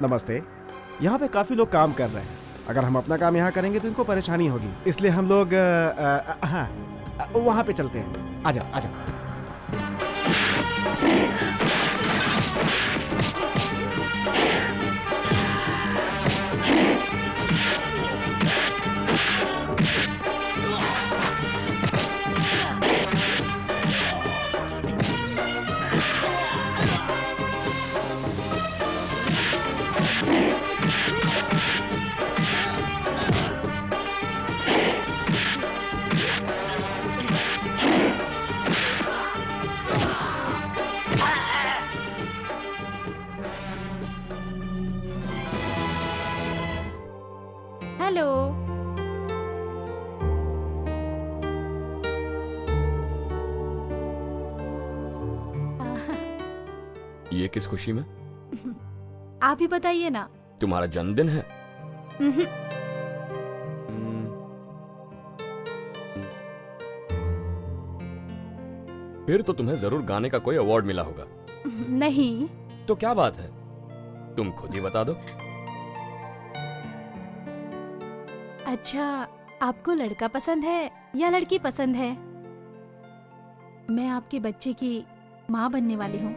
नमस्ते। यहाँ पे काफी लोग काम कर रहे हैं। अगर हम अपना काम यहाँ करेंगे तो इनको परेशानी होगी, इसलिए हम लोग हाँ वहाँ पे चलते हैं। आजा आजा। हेलो। ये किस खुशी में? आप ही बताइए ना। तुम्हारा जन्मदिन है? फिर तो तुम्हें जरूर गाने का कोई अवार्ड मिला होगा। नहीं। तो क्या बात है, तुम खुद ही बता दो। अच्छा, आपको लड़का पसंद है या लड़की पसंद है? मैं आपके बच्चे की माँ बनने वाली हूँ।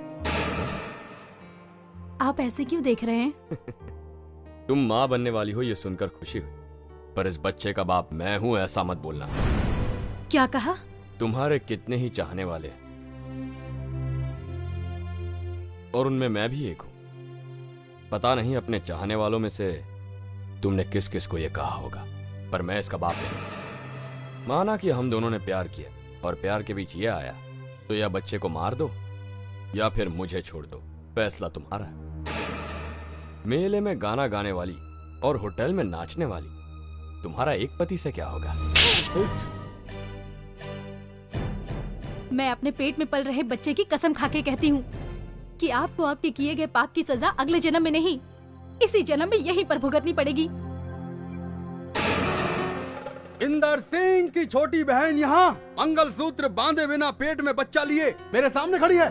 आप ऐसे क्यों देख रहे हैं? तुम माँ बनने वाली हो ये सुनकर खुशी हुई, पर इस बच्चे का बाप मैं हूं ऐसा मत बोलना। क्या कहा? तुम्हारे कितने ही चाहने वाले हैं और उनमें मैं भी एक हूं। पता नहीं अपने चाहने वालों में से तुमने किस किस को ये कहा होगा, पर मैं इसका बाप नहीं। माना कि हम दोनों ने प्यार किया और प्यार के बीच ये आया, तो या बच्चे को मार दो या फिर मुझे छोड़ दो, फैसला तुम्हारा है। मेले में गाना गाने वाली और होटल में नाचने वाली तुम्हारा एक पति से क्या होगा? मैं अपने पेट में पल रहे बच्चे की कसम खाके कहती हूँ कि आपको आपके किए गए पाप की सजा अगले जन्म में नहीं, इसी जन्म में यहीं पर भुगतनी पड़ेगी। इंदर सिंह की छोटी बहन यहाँ मंगलसूत्र बांधे बिना पेट में बच्चा लिए मेरे सामने खड़ी है।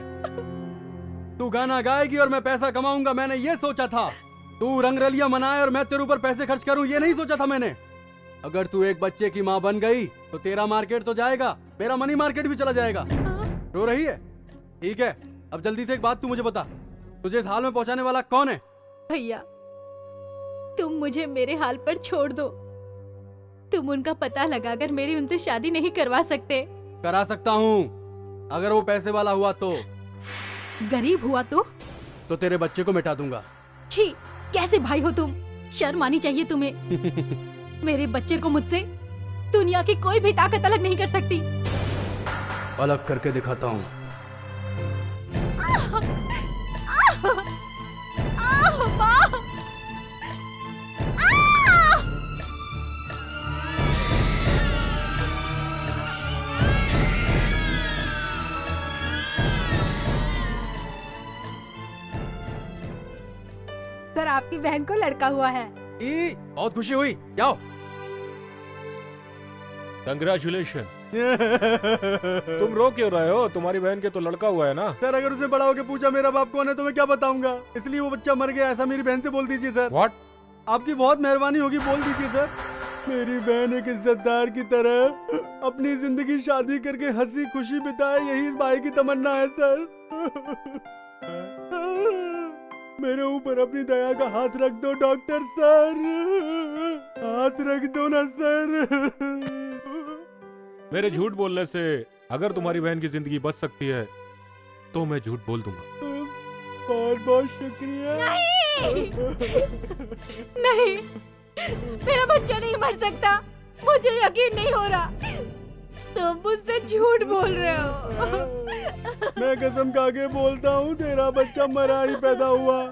तू गाना गाएगी और मैं पैसा कमाऊंगा, मैंने ये सोचा था। तू रंगरलिया मनाए और मैं तेरे ऊपर पैसे खर्च करूं, ये नहीं सोचा था मैंने। अगर तू एक बच्चे की माँ बन गई तो तेरा मार्केट तो जाएगा, मेरा मनी मार्केट भी चला जाएगा। रो रही है? ठीक है, अब जल्दी से एक बात तू मुझे बता, तुझे इस हाल में पहुंचाने वाला कौन है? भैया, तुम मुझे मेरे हाल पर छोड़ दो। तुम उनका पता लगाकर मेरी उनसे शादी नहीं करवा सकते। करा सकता हूँ, अगर वो पैसे वाला हुआ तो। गरीब हुआ तो तेरे बच्चे को मिटा दूंगा। छी, कैसे भाई हो तुम? शर्म आनी चाहिए तुम्हें। मेरे बच्चे को मुझसे दुनिया की कोई भी ताकत अलग नहीं कर सकती। अलग करके दिखाता हूँ। सर, आपकी बहन को लड़का हुआ है। बहुत खुशी हुई, जाओ। कंग्रेचुलेशन। तुम रो क्यों रहे हो? तुम्हारी बहन के तो लड़का हुआ है ना। सर, अगर उसने बड़ा होकर पूछा मेरा बाप कौन है तो मैं क्या बताऊंगा, इसलिए वो बच्चा मर गया ऐसा मेरी बहन से बोल दीजिए सर। व्हाट? आपकी बहुत मेहरबानी होगी, बोल दीजिए सर। मेरी बहन एक इज्जतदार की तरह अपनी जिंदगी शादी करके हंसी खुशी बिताए, यही इस भाई की तमन्ना है सर। मेरे ऊपर अपनी दया का हाथ रख दो डॉक्टर सर, हाथ रख दो ना सर। मेरे झूठ बोलने से अगर तुम्हारी बहन की जिंदगी बच सकती है तो मैं झूठ बोल दूंगा। बहुत बहुत शुक्रिया। नहीं, नहीं, मेरा बच्चा नहीं मर सकता। मुझे यकीन नहीं हो रहा, तुम मुझसे झूठ बोल रहे हो। मैं कसम खा के बोलता हूँ, तेरा बच्चा मरा ही पैदा हुआ।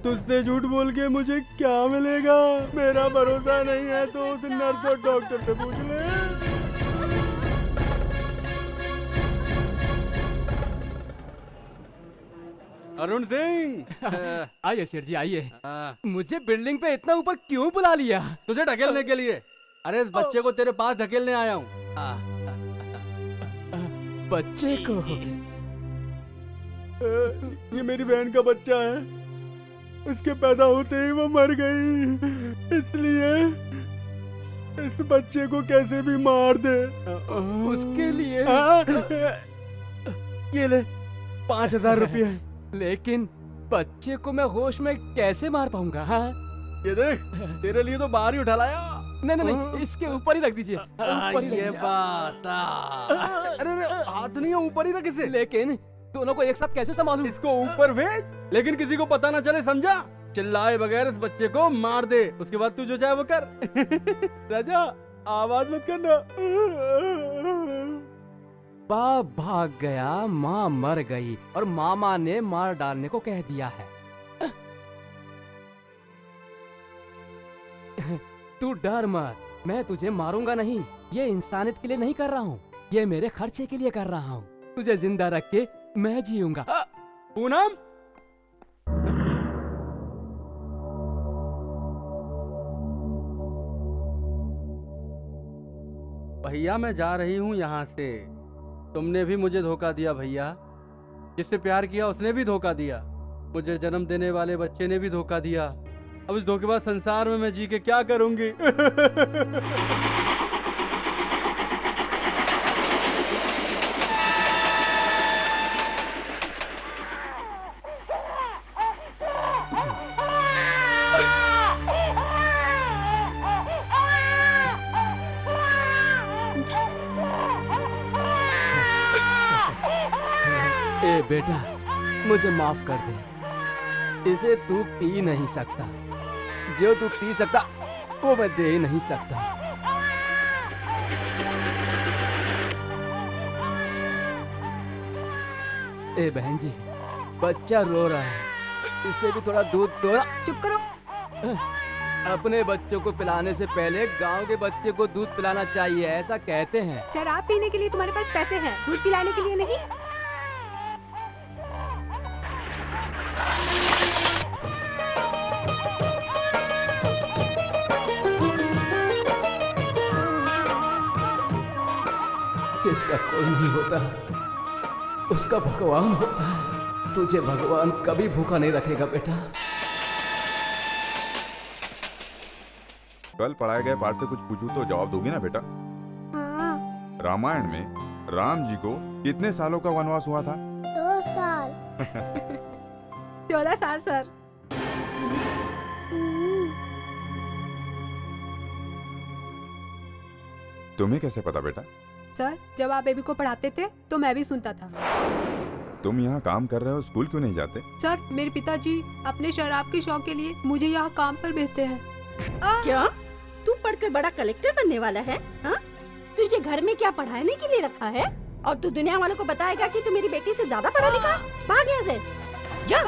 तुझसे झूठ बोल के मुझे क्या मिलेगा? मेरा भरोसा नहीं है तो उस नर्स और डॉक्टर से पूछ ले। अरुण सिंह। आइए सेठ जी, आइए। मुझे बिल्डिंग पे इतना ऊपर क्यों बुला लिया? तुझे ढकेलने के लिए। अरे इस बच्चे को तेरे पास ढकेलने आया हूँ। बच्चे को? ये मेरी बहन का बच्चा है। उसके पैदा होते ही वो मर गई, इसलिए इस बच्चे को कैसे भी मार दे। उसके लिए ये ले 5,000 रुपये। लेकिन बच्चे को मैं होश में कैसे मार पाऊंगा? हाँ ये देख, तेरे लिए तो बाहर ही उठा लाया। नहीं नहीं नहीं, इसके ऊपर ही रख दीजिए। ऊपर ही रख ये दीजिए। बात। अरे हाथ नहीं है, ऊपर ही रख इसे। लेकिन दोनों को एक साथ कैसे संभालूं? इसको ऊपर भेज, लेकिन किसी को पता ना चले, समझा? चिल्लाए बगैर इस बच्चे को मार दे, उसके बाद तू जो चाहे वो कर। राजा आवाज मत करना। बाप भाग गया, माँ मर गई और मामा ने मार डालने को कह दिया है। तू डर मत, मैं तुझे मारूंगा नहीं। ये इंसानियत के लिए नहीं कर रहा हूँ, ये मेरे खर्चे के लिए कर रहा हूँ। तुझे जिंदा रख के मैं जीऊंगा। पूनम, भैया मैं जा रही हूँ यहाँ से। तुमने भी मुझे धोखा दिया भैया, जिससे प्यार किया उसने भी धोखा दिया, मुझे जन्म देने वाले बच्चे ने भी धोखा दिया। अब इस धोखेबाज संसार में मैं जी के क्या करूंगी? ए बेटा, मुझे माफ कर दे। इसे तू पी नहीं सकता, जो तू पी सकता वो मैं दे ही नहीं सकता। ए बहन जी, बच्चा रो रहा है, इसे भी थोड़ा दूध दो ना। चुप करो। अपने बच्चों को पिलाने से पहले गांव के बच्चे को दूध पिलाना चाहिए, ऐसा कहते हैं। शराब पीने के लिए तुम्हारे पास पैसे हैं, दूध पिलाने के लिए नहीं। जिसका कोई नहीं होता उसका भगवान होता है। तुझे भगवान कभी भूखा नहीं रखेगा बेटा। कल पढ़ाए गए पाठ से कुछ पूछूं तो जवाब दोगी ना बेटा? हाँ। रामायण में राम जी को कितने सालों का वनवास हुआ था? 2 साल। 14 साल सर। तुम्हें कैसे पता बेटा? सर, जब आप बेबी को पढ़ाते थे तो मैं भी सुनता था। तुम यहाँ काम कर रहे हो, स्कूल क्यों नहीं जाते? सर, मेरे पिताजी अपने शराब के शौक के लिए मुझे यहाँ काम पर भेजते हैं। क्या तू पढ़कर बड़ा कलेक्टर बनने वाला है? हाँ? तुझे घर में क्या पढ़ाने के लिए रखा है? और तू दुनिया वालों को बताएगा कि तू मेरी बेटी से ज्यादा पढ़ा लिखा? भाग यहाँ से, जा।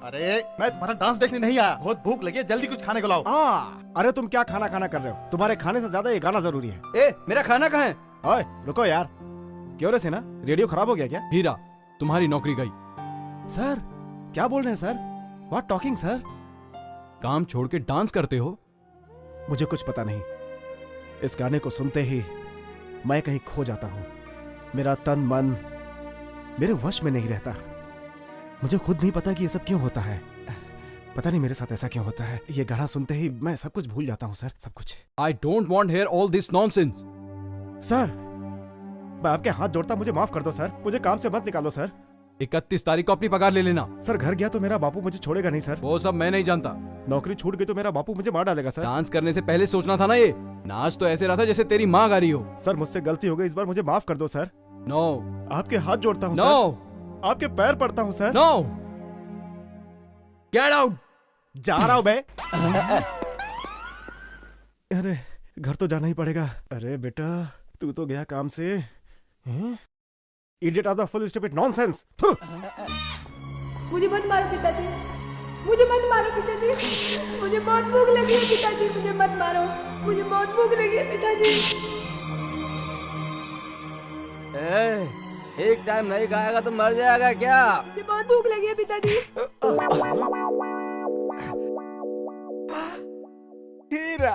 अरे मैं तुम्हारा डांस देखने नहीं आया, बहुत भूख लगी है, जल्दी कुछ खाने को लाओ। अरे तुम क्या खाना खाना कर रहे हो? तुम्हारे खाने से ज्यादा ये गाना जरूरी है। ए, मेरा खाना कहाँ है? ओए रुको यार, क्यों रे सेना, रेडियो खराब हो गया क्या? हीरा, तुम्हारी नौकरी गई। सर क्या बोल रहे हैं सर? What talking sir? काम छोड़ के डांस करते हो? मुझे कुछ पता नहीं, इस गाने को सुनते ही मैं कहीं खो जाता हूँ। मेरा तन मन मेरे वश में नहीं रहता। मुझे खुद नहीं पता कि ये सब क्यों होता है। पता नहीं मेरे साथ ऐसा क्यों होता है। ये गाना सुनते ही मैं सब कुछ भूल जाता हूँ सर, सब कुछ। I don't want hear all this nonsense. Sir मैं आपके हाथ जोड़ता, मुझे माफ कर दो सर, मुझे काम से मत निकालो सर। 31 तारीख को अपनी पगार ले लेना। सर घर गया तो मेरा बापू मुझे छोड़ेगा नहीं सर। वो सब मैं नहीं जानता। नौकरी छूट गई तो मेरा बापू मुझे मार डालेगा सर। डांस करने से पहले सोचना था ना। ये नाच तो ऐसे रहा था जैसे तेरी माँ गा रही हो। सर मुझसे गलती हो गई, इस बार मुझे माफ कर दो सर। नो। आपके हाथ जोड़ता हूँ नो। सर, आपके पैर पड़ता हूँ सर। नो। Get out. जा रहा हूँ मैं। अरे घर तो जाना ही पड़ेगा। अरे बेटा तू तो गया काम से। Idiot of the full stupid nonsense. मुझे मत मारो पिताजी, मुझे मत मारो पिताजी, मुझे बहुत भूख लगी है पिताजी, मुझे मत मारो, मुझे बहुत भूख लगी है पिताजी। एक टाइम नहीं खाएगा तो मर जाएगा क्या? मुझे बहुत भूख लगी है पिताजी। हीरा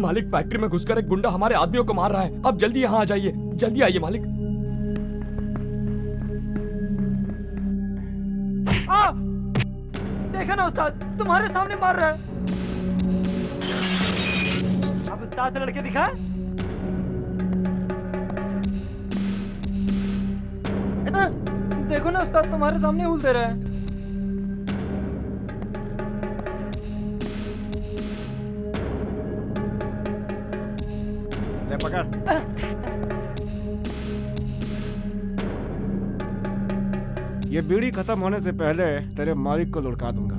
मालिक, फैक्ट्री में घुसकर एक गुंडा हमारे आदमियों को मार रहा है। आप जल्दी यहाँ आ जाइए, जल्दी आइए मालिक। देखा ना उस्ताद, तुम्हारे सामने मार रहा है। अब उस्ताद से लड़के दिखा। देखो ना उस्ताद, तुम्हारे सामने हुल दे रहा है। ले पकड़। ये बीड़ी खत्म होने से पहले तेरे मालिक को लुढ़का दूंगा।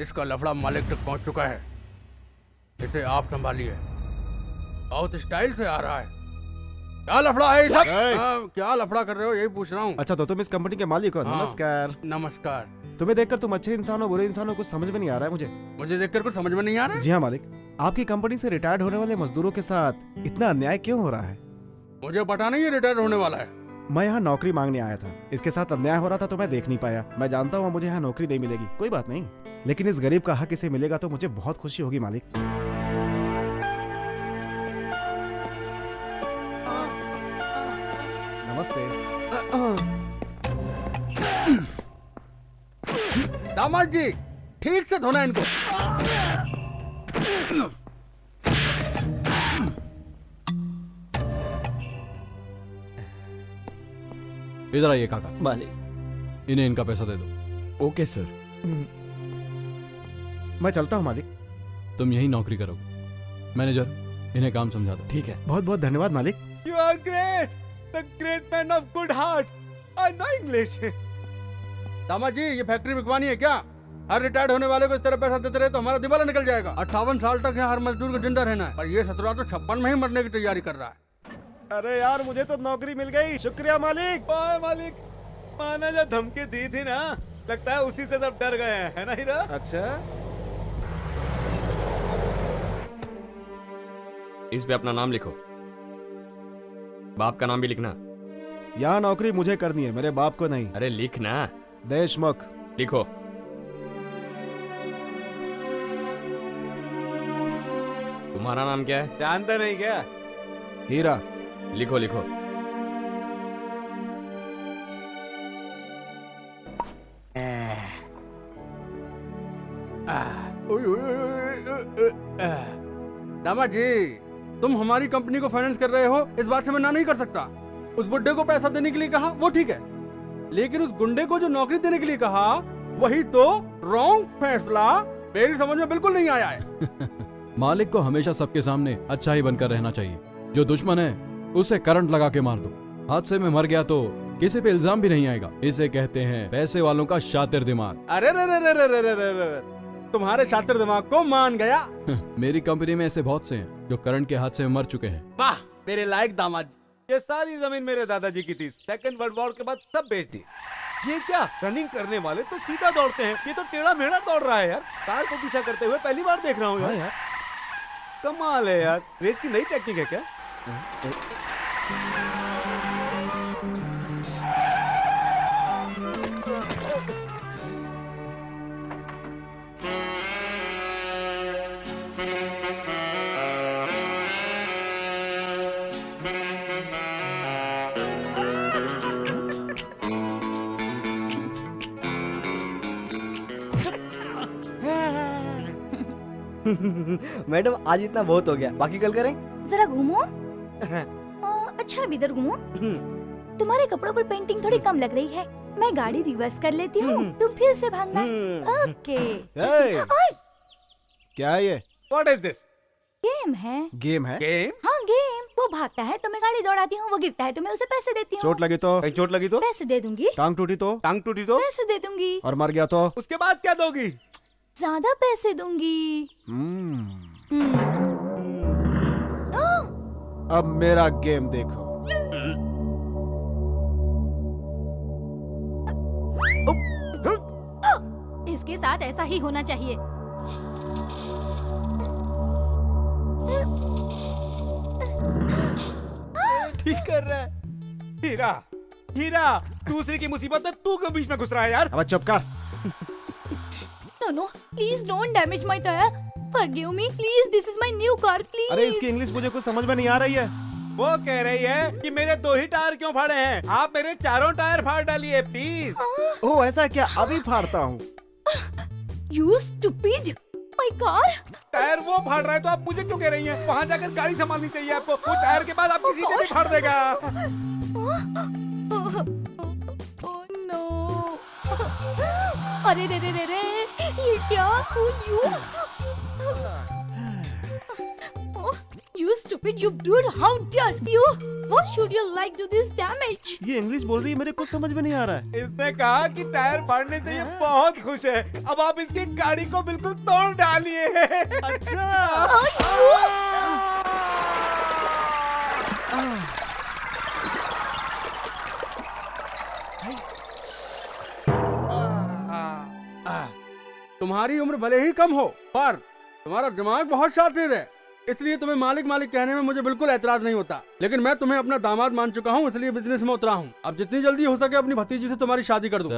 इसका लफड़ा मालिक तक पहुंच चुका है, इसे आप संभालिए। बहुत स्टाइल से आ रहा है। क्या लफड़ा है सब? क्या लफड़ा कर रहे हो, यही पूछ रहा हूँ। अच्छा, तो तुम इस कंपनी के मालिक हो? नमस्कार। नमस्कार। तुम्हें देखकर तुम अच्छे इंसान हो बुरे इंसान हो कुछ समझ में नहीं आ रहा है मुझे देखकर कुछ समझ में नहीं आ रहा है? जी हाँ मालिक, आपकी कंपनी से रिटायर्ड होने वाले मजदूरों के साथ इतना अन्याय क्यों हो रहा है? मुझे पता नहीं, ये रिटायर होने वाला है। मैं यहाँ नौकरी मांगने आया था, इसके साथ अन्याय हो रहा था तो मैं देख नहीं पाया। मैं जानता हूँ मुझे यहाँ नौकरी नहीं मिलेगी, कोई बात नहीं, लेकिन इस गरीब का हक इसे मिलेगा तो मुझे बहुत खुशी होगी मालिक। नमस्ते। दामाद जी, ठीक से धोना इनको। इधर आइए काका। मालिक, इन्हें इनका पैसा दे दो। Okay sir. मैं चलता हूँ मालिक। तुम यही नौकरी करोगे। मैनेजर, इन्हें काम समझा दो। ठीक है। बहुत बहुत धन्यवाद मालिक। You are great, the great man of good heart. I know English. दामाद जी, ये फैक्ट्री बिकवानी है क्या? हर रिटायर्ड होने वाले को इस तरह पैसा देते रहे तो हमारा दिवाला निकल जाएगा। 58 साल तक यहाँ हर मजदूर को जिंदा रहना है, पर ये ससुरा तो 56 में ही मरने की तैयारी कर रहा है। अरे यार, मुझे तो नौकरी मिल गई, शुक्रिया मालिक। बाय मालिक। माना जो धमकी दी थी ना, लगता है उसी से सब डर गए हैं, है ना हीरा? अच्छा, इस पे अपना नाम लिखो, बाप का नाम भी लिखना। यहाँ नौकरी मुझे करनी है, मेरे बाप को नहीं। अरे लिखना। देशमुख लिखो। तुम्हारा नाम क्या है? जानता नहीं क्या? हीरा। लिखो लिखो। दामाद जी, तुम हमारी कंपनी को फाइनेंस कर रहे हो, इस बात से मैं ना नहीं कर सकता। उस बुड्ढे को पैसा देने के लिए कहा, वो ठीक है, लेकिन उस गुंडे को जो नौकरी देने के लिए कहा, वही तो रॉन्ग फैसला मेरी समझ में बिल्कुल नहीं आया है। मालिक को हमेशा सबके सामने अच्छा ही बनकर रहना चाहिए। जो दुश्मन है उसे करंट लगा के मार दो। हादसे में मर गया तो किसी पे इल्जाम भी नहीं आएगा। इसे कहते हैं पैसे वालों का शातिर दिमाग। अरे रे रे रे रे रे रे रे, तुम्हारे शातिर दिमाग को मान गया। मेरी कंपनी में ऐसे बहुत से हैं जो करंट के हादसे में मर चुके हैं। वाह, मेरे लायक दामाद। ये सारी जमीन मेरे दादाजी की थी, सेकंड वर्ल्ड वॉर के बाद सब बेच दी। ये क्या, रनिंग करने वाले तो सीधा दौड़ते हैं, ये तो टेढ़ा मेढ़ा दौड़ रहा है यार। कार को पीछा करते हुए पहली बार देख रहा हूँ यार। यार कमाल है यार, रेस की नई टेक्निक है क्या? मैडम आज इतना बहुत हो गया, बाकी कल करें। जरा घूमो। अच्छा अब इधर घूमो। तुम्हारे कपड़ों पर पेंटिंग थोड़ी कम लग रही है, मैं गाड़ी रिवर्स कर लेती हूँ, तुम फिर से भागना। ओके। क्या है ये? What is this? गेम है। गेम है? गेम? हाँ गेम। वो भागता है तो मैं गाड़ी दौड़ाती हूँ, वो गिरता है तो मैं उसे पैसे देती हूँ। चोट लगी तो? चोट लगी तो? पैसे दे दूंगी। टांग टूटी तो? टांग टूटी तो? पैसे दे दूंगी। और मर गया तो? उसके बाद क्या दोगी? ज्यादा पैसे दूंगी। अब मेरा गेम देखो। इसके साथ ऐसा ही होना चाहिए। ठीक कर रहा है। हीरा, हीरा, दूसरे की मुसीबत में तू क्यों बीच में घुस रहा है यार? अब चुप कर। No, please don't damage my tire. Forgive me, please. This is my new car, please. अरे इसकी इंग्लिश मुझे कुछ समझ में नहीं आ रही है। वो कह रही है कि मेरे 2 ही टायर क्यों फाड़े हैं? आप मेरे 4 टायर फाड़ डालिए प्लीज। ओह ऐसा क्या? अभी फाड़ता हूँ। You stupid! My car? Tyre वो फाड़ रहा है तो आप मुझे क्यों कह रही हैं? वहाँ जाकर गाड़ी संभालनी चाहिए आपको। वो टायर के बाद आपकी सीटें भी फाड़ देगा। Oh no! अरे रे रे रे रे! ये क्या? You? You stupid! You brute! How dare you? What should you like to this damage? ये इंग्लिश बोल रही है, मेरे कुछ समझ में नहीं आ रहा है। इसने कहा कि टायर फाड़ने से ये बहुत खुश है। अब आप इसकी गाड़ी को बिल्कुल तोड़ डालिए। अच्छा। तुम्हारी उम्र भले ही कम हो, पर तुम्हारा दिमाग बहुत शातिर है, इसलिए तुम्हें मालिक मालिक कहने में मुझे बिल्कुल एतराज नहीं होता। लेकिन मैं तुम्हें अपना दामाद मान चुका हूँ, इसलिए बिजनेस में उतरा हूँ। अब जितनी जल्दी हो सके अपनी भतीजी से तुम्हारी शादी कर दो।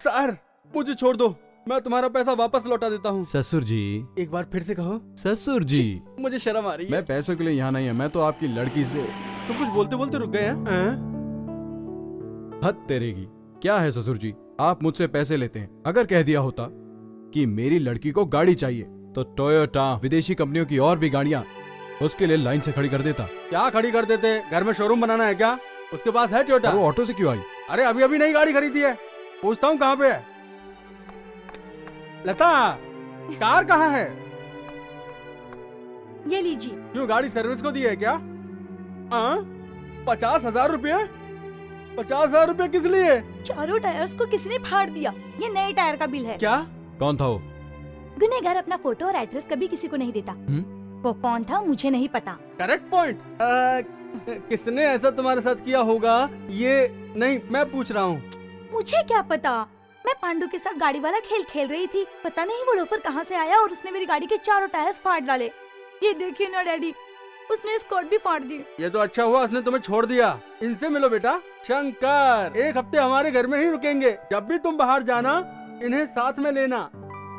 सर मुझे छोड़ दो, मैं तुम्हारा पैसा वापस लौटा देता हूँ। ससुर जी, एक बार फिर से कहो। ससुर जी, मुझे शर्म आ रही है। मैं पैसों के लिए यहाँ नहीं है, मैं तो आपकी लड़की से। तुम कुछ बोलते बोलते रुक गए हैं? हद तेरे की। क्या है ससुर जी, आप मुझसे पैसे लेते हैं। अगर कह दिया होता कि मेरी लड़की को गाड़ी चाहिए तो टोयोटा, विदेशी कंपनियों की और भी गाड़ियां उसके लिए लाइन से खड़ी कर देता। क्या खड़ी कर देते? घर में शोरूम बनाना है क्या? उसके पास है टोयोटा। वो ऑटो से क्यों आई? अरे अभी अभी नई गाड़ी खरीदी है, पूछता हूँ कहाँ पे है। लता, कार कहाँ है? ये लीजिए। क्यों, गाड़ी सर्विस को दी है क्या? 50,000 रुपये? 50,000 रुपये किस लिए? चारों टायर्स को किसी ने फाड़ दिया, ये नए टायर का बिल है। क्या? कौन था वो? गुनहगार अपना फोटो और एड्रेस कभी किसी को नहीं देता। वो कौन था मुझे नहीं पता। Correct point. किसने ऐसा तुम्हारे साथ किया होगा ये नहीं मैं पूछ रहा हूँ। मुझे क्या पता, मैं पांडु के साथ गाड़ी वाला खेल खेल रही थी। पता नहीं वो लोफर कहाँ से आया और उसने मेरी गाड़ी के चारों टायर्स फाड़ डाले। ये देखिए ना डैडी, उसने स्कर्ट भी फाड़ दी। ये तो अच्छा हुआ उसने तुम्हें छोड़ दिया। इनसे मिलो बेटा। शंकर 1 हफ्ते हमारे घर में ही रुकेंगे। जब भी तुम बाहर जाना इन्हें साथ में लेना,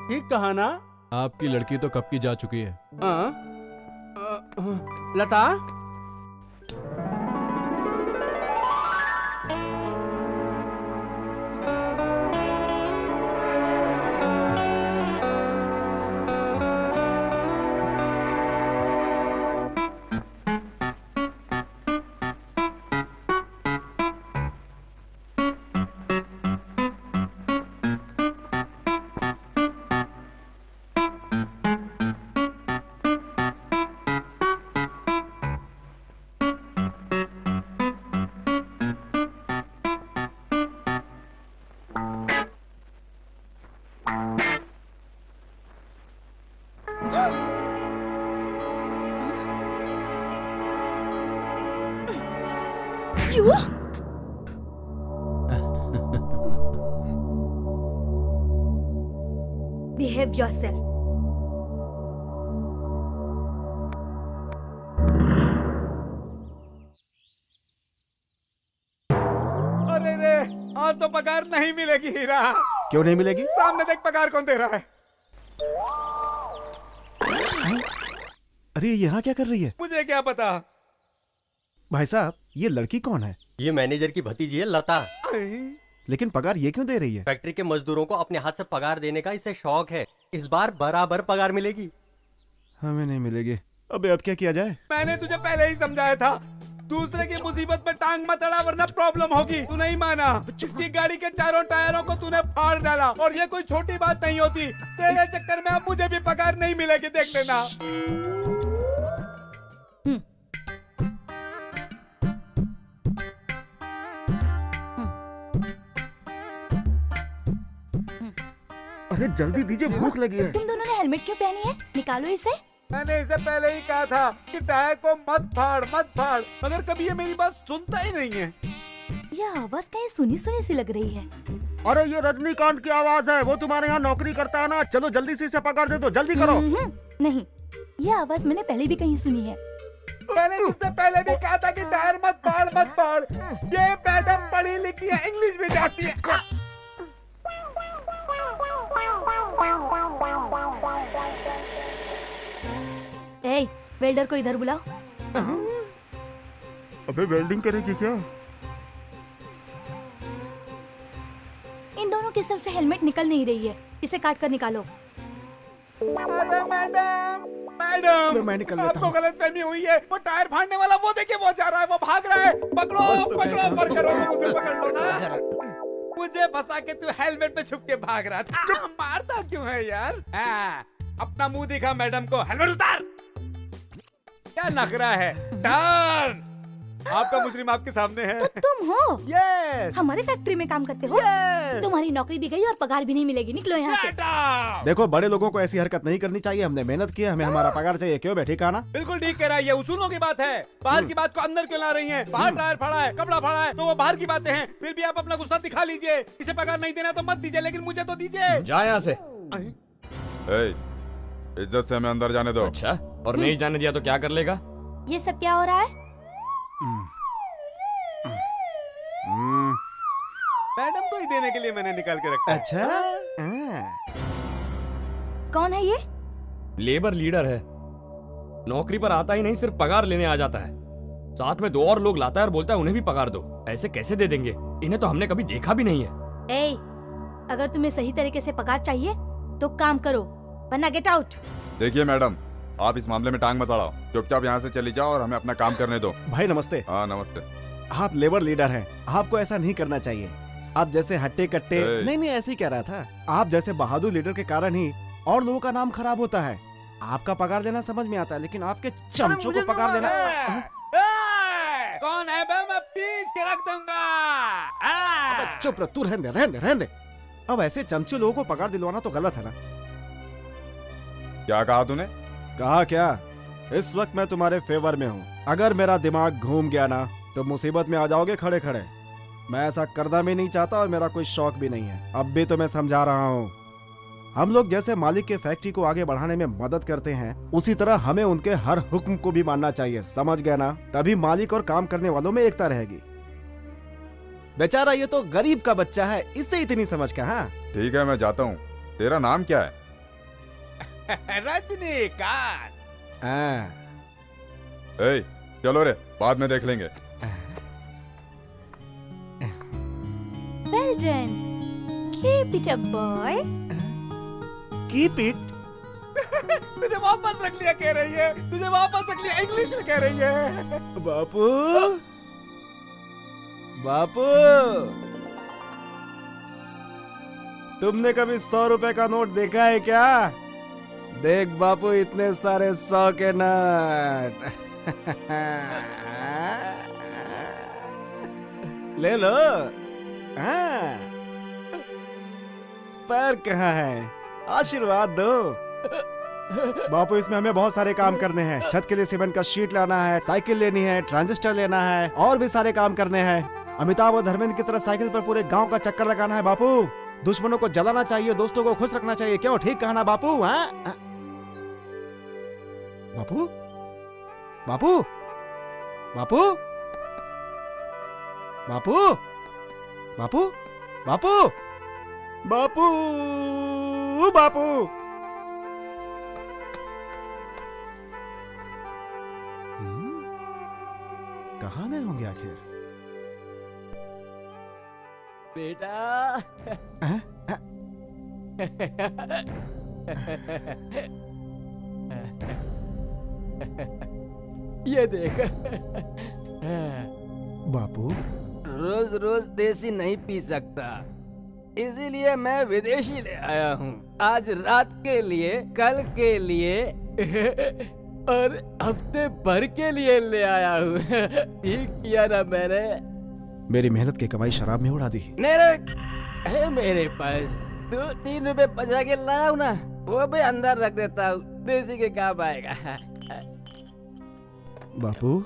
ठीक कहा ना? आपकी लड़की तो कब की जा चुकी है। लता, क्यों? Behave yourself. अरे रे, आज तो पगार नहीं मिलेगी हीरा। क्यों नहीं मिलेगी? सामने देख पगार कौन दे रहा है। अरे यहाँ क्या कर रही है? मुझे क्या पता। भाई साहब ये लड़की कौन है? ये मैनेजर की भतीजी है लता। लेकिन पगार ये क्यों दे रही है? फैक्ट्री के मजदूरों को अपने हाथ से पगार देने का इसे शौक है। इस बार बराबर पगार मिलेगी। हमें नहीं मिलेगी। अबे अब क्या किया जाए? मैंने तुझे पहले ही समझाया था, दूसरे की मुसीबत में टांग मत अड़ा वरना प्रॉब्लम होगी। तू नहीं माना। इसकी गाड़ी के चारों टायरों को तूने फाड़ डाला और ये कोई छोटी बात नहीं होती। तेरे चक्कर में अब मुझे भी पगार नहीं मिलेगी, देख लेना। अरे जल्दी दीजिए, भूख लगी है। तुम दोनों ने हेलमेट क्यों पहनी है? निकालो इसे। मैंने इसे पहले ही कहा था कि टायर को मत फाड़ मत फाड़, मगर कभी ये मेरी बात सुनता ही नहीं है। यह आवाज कहीं सुनी सुनी सी लग रही है। अरे ये रजनीकांत की आवाज है, वो तुम्हारे यहाँ नौकरी करता है ना। चलो जल्दी से इसे पगार दे दो, जल्दी करो। नहीं, यह आवाज मैंने पहले भी कहीं सुनी है। मैंने तुझसे पहले भी कहा था कि टायर मत फाड़ मत फाड़। ये मैडम पढ़ी लिखी है, इंग्लिश भी जाती है। ए, वेल्डर को इधर बुलाओ। अबे वेल्डिंग करेगी क्या? इन दोनों के सर से हेलमेट निकल नहीं रही है, इसे काट कर निकालो। अरे मैडम मैडम, मैं निकल लेता आपको हूँ। गलतफहमी हुई है। वो टायर फाड़ने वाला वो देखिए, वो जा रहा है, वो भाग रहा है। पकड़ो पकड़ो, पर करो तो मुझे पकड़ लो ना। मुझे फंसा के तू हेलमेट पे छुप के भाग रहा था। मारता क्यों है यार? अपना मुंह दिखा मैडम को। हेलमेट उतार। क्या नखरा है? टर्न। आपका मुजरिम आपके सामने है। तो तुम हो? यस। हमारी फैक्ट्री में काम करते हो? यस। तुम्हारी नौकरी भी गई और पगार भी नहीं मिलेगी, निकलो यहाँ से। देखो बड़े लोगों को ऐसी हरकत नहीं करनी चाहिए। हमने मेहनत की है, हमें हमारा पगार चाहिए। क्यों बे, ठीक है ना? बिल्कुल ठीक कह रहा है। ये उसूलों की बात है। बाहर की बात को अंदर क्यों ला रही हैं? बाहर टायर फाड़ा है, कपड़ा फाड़ा है, तो वो बाहर की बातें हैं। फिर भी आप अपना गुस्सा दिखा लीजिए। इसे पगार नहीं देना तो मत दीजिए, लेकिन मुझे तो दीजिए। जा यहाँ से। इज्जत से हमें अंदर जाने दो। अच्छा, और नहीं जाने दिया तो क्या कर लेगा? ये सब क्या हो रहा है? मैडम को ही देने के लिए मैंने निकाल के रखा है। अच्छा। कौन है ये? लेबर लीडर है। नौकरी पर आता ही नहीं, सिर्फ पगार लेने आ जाता है। साथ में 2 और लोग लाता है और बोलता है उन्हें भी पगार दो। ऐसे कैसे दे देंगे? इन्हें तो हमने कभी देखा भी नहीं है। ए, अगर तुम्हें सही तरीके से पगार चाहिए तो काम करो, वरना गेट आउट। देखिए मैडम, आप इस मामले में टांग मत अड़ाओ। चुपचाप यहाँ से चली जाओ और हमें अपना काम करने दो। भाई नमस्ते। हाँ नमस्ते। आप लेबर लीडर हैं, आपको ऐसा नहीं करना चाहिए। आप जैसे हट्टे कट्टे नहीं ऐसे ही कह रहा था। आप जैसे बहादुर लीडर के कारण ही और लोगों का नाम खराब होता है। आपका पगार देना समझ में आता है, लेकिन आपके चमचों को पगार देना। कौन है बे? मैं पीस के रख दूंगा। चुप रह, तू रहने दे, रहने दे, रहने दे। अब ऐसे चमचे लोगों को पगार दिलवाना तो गलत है ना? क्या कहा तूने? कहा क्या? इस वक्त मैं तुम्हारे फेवर में हूँ। अगर मेरा दिमाग घूम गया ना तो मुसीबत में आ जाओगे खड़े खड़े। मैं ऐसा करना भी नहीं चाहता और मेरा कोई शौक भी नहीं है। अब भी तो मैं समझा रहा हूँ। हम लोग जैसे मालिक के फैक्ट्री को आगे बढ़ाने में मदद करते हैं, उसी तरह हमें उनके हर हुक्म को भी मानना चाहिए। समझ गया ना? तभी मालिक और काम करने वालों में एकता रहेगी। बेचारा ये तो गरीब का बच्चा है, इससे इतनी समझ क्या? हाँ ठीक है, मैं जाता हूँ। तेरा नाम क्या है? रजनीकांत। चलो रे, बाद में देख लेंगे। Well done. Keep it up, boy. Keep it. तुझे वापस रख लिया कह रही है। तुझे वापस रख लिया, इंग्लिश में कह रही है। बापू, बापू, तुमने कभी 100 रुपए का नोट देखा है क्या? देख बापू, इतने सारे 100 के नोट। ले लो। हाँ। पैर कहाँ है? आशीर्वाद दो। बापू, इसमें हमें बहुत सारे काम करने हैं। छत के लिए सीमेंट का शीट लाना है, साइकिल लेनी है, ट्रांजिस्टर लेना है, और भी सारे काम करने हैं। अमिताभ और धर्मेंद्र की तरह साइकिल पर पूरे गांव का चक्कर लगाना है बापू। दुश्मनों को जलाना चाहिए, दोस्तों को खुश रखना चाहिए। क्यों, ठीक कहा ना बापू? हाँ बापू, बापू, बापू, बापू, बापू बापू बापू बापू कहाँ गए होंगे आखिर? बेटा ये देख। बापू रोज रोज देसी नहीं पी सकता, इसीलिए मैं विदेशी ले आया हूँ। आज रात के लिए, कल के लिए और हफ्ते भर के लिए ले आया हूँ। ठीक किया ना मैंने? मेरी मेहनत की कमाई शराब में उड़ा दी। मेरे पास 2-3 रुपए बचा के लाया हूँ ना, वो भी अंदर रख देता हूँ, देसी के काम आएगा। बापू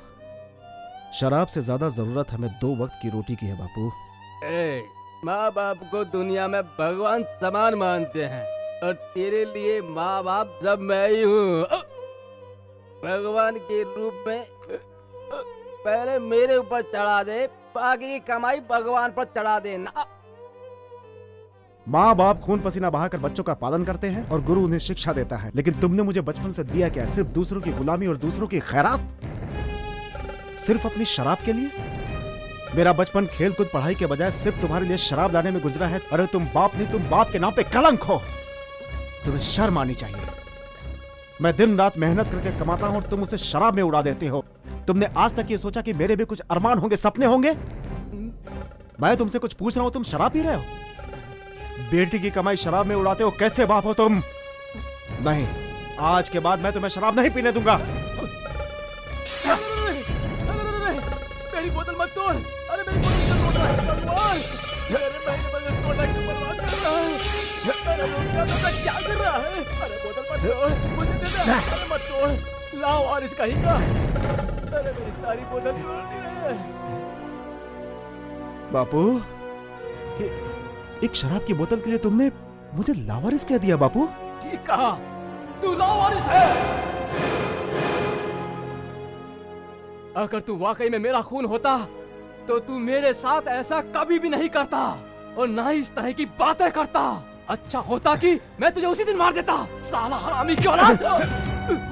शराब से ज्यादा जरूरत हमें 2 वक्त की रोटी की है बापू। माँ बाप को दुनिया में भगवान समान मानते हैं, और तेरे लिए माँ बाप सब मैं ही हूँ। भगवान के रूप में पहले मेरे ऊपर चढ़ा दे, बाकी की कमाई भगवान पर चढ़ा देना। माँ बाप खून पसीना बहाकर बच्चों का पालन करते हैं और गुरु उन्हें शिक्षा देता है, लेकिन तुमने मुझे बचपन से दिया क्या? सिर्फ दूसरों की गुलामी और दूसरों की खैरात, सिर्फ अपनी शराब के लिए। मेरा बचपन खेल कूद पढ़ाई के बजाय सिर्फ तुम्हारे लिए शराब लाने में गुजरा है। अरे तुम बाप नहीं, तुम बाप के नाम पे कलंक हो। तुम्हें शर्म आनी चाहिए। मैं दिन रात मेहनत करके कमाता हूँ और तुम उसे शराब में उड़ा देते हो। तुमने आज तक ये सोचा कि मेरे भी कुछ अरमान होंगे, सपने होंगे? मैं तुमसे कुछ पूछ रहा हूँ, तुम शराब पी रहे हो? बेटी की कमाई शराब में उड़ाते हो, कैसे बाप हो तुम? नहीं, आज के बाद मैं तुम्हें शराब नहीं पीने दूंगा। मेरी बोतल मत तोड़। अरे मेरी बोतल तोड़ रहा है भगवान। मेरे बोतल तोड़ रहा है, बर्बाद कर रहा है। अरे रुक, क्या कर रहा है? अरे बोतल मत तोड़, मुझे दे दे। अरे मत तोड़, लाओ और इसका ही का। अरे मेरी सारी बोतल तोड़ दी रही है। बापू एक शराब की बोतल के लिए तुमने मुझे लावारिस कह दिया बापू? ठीक कहा, तू लावारिस है। अगर तू वाकई में मेरा खून होता तो तू मेरे साथ ऐसा कभी भी नहीं करता और ना ही इस तरह की बातें करता। अच्छा होता कि मैं तुझे उसी दिन मार देता, साला हरामी की औलाद।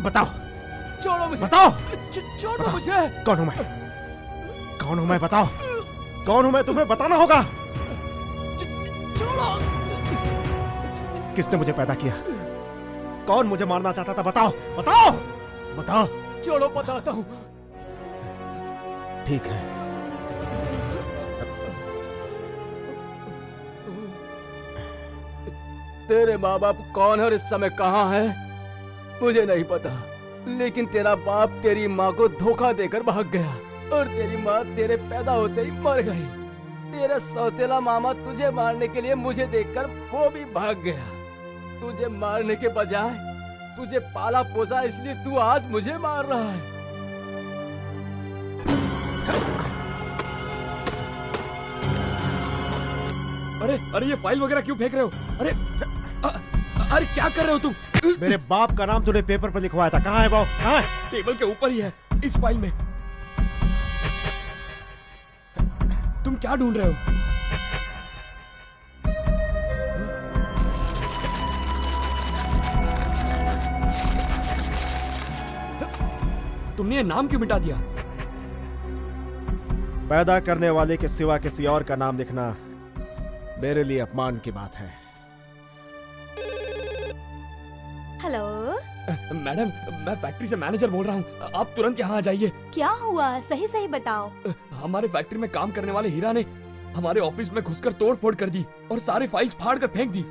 बताओ, छोड़ो मुझे, बताओ, छोड़ो मुझे। कौन हूं मैं? कौन हूं मैं? बताओ कौन हूं मैं? तुम्हें बताना होगा। छोड़ो। किसने मुझे पैदा किया? कौन मुझे मारना चाहता था? बताओ बताओ बताओ। छोड़ो, बताता हूँ। ठीक है, तेरे माँ बाप कौन है और इस समय कहाँ है मुझे नहीं पता, लेकिन तेरा बाप तेरी माँ को धोखा देकर भाग गया और तेरी माँ तेरे पैदा होते ही मर गई। तेरा सौतेला मामा तुझे मारने के लिए मुझे देखकर वो भी भाग गया। तुझे मारने के बजाय तुझे पाला पोसा, इसलिए तू आज मुझे मार रहा है। अरे अरे ये फाइल वगैरह क्यों फेंक रहे हो? अरे अरे क्या कर रहे हो तुम? मेरे बाप का नाम तूने पेपर पर लिखवाया था, कहाँ है वो? कहाँ है? टेबल के ऊपर ही है, इस फाइल में। तुम क्या ढूंढ रहे हो? तुमने ये नाम क्यों मिटा दिया? पैदा करने वाले के सिवा किसी और का नाम लिखना मेरे लिए अपमान की बात है। हेलो मैडम, मैं फैक्ट्री से मैनेजर बोल रहा हूँ, आप तुरंत यहाँ आ जाइए। क्या हुआ? सही सही बताओ। हमारे फैक्ट्री में काम करने वाले हीरा ने हमारे ऑफिस में घुसकर तोड़-फोड़ कर दी और सारे फाइल्स फाड़ कर फेंक दी।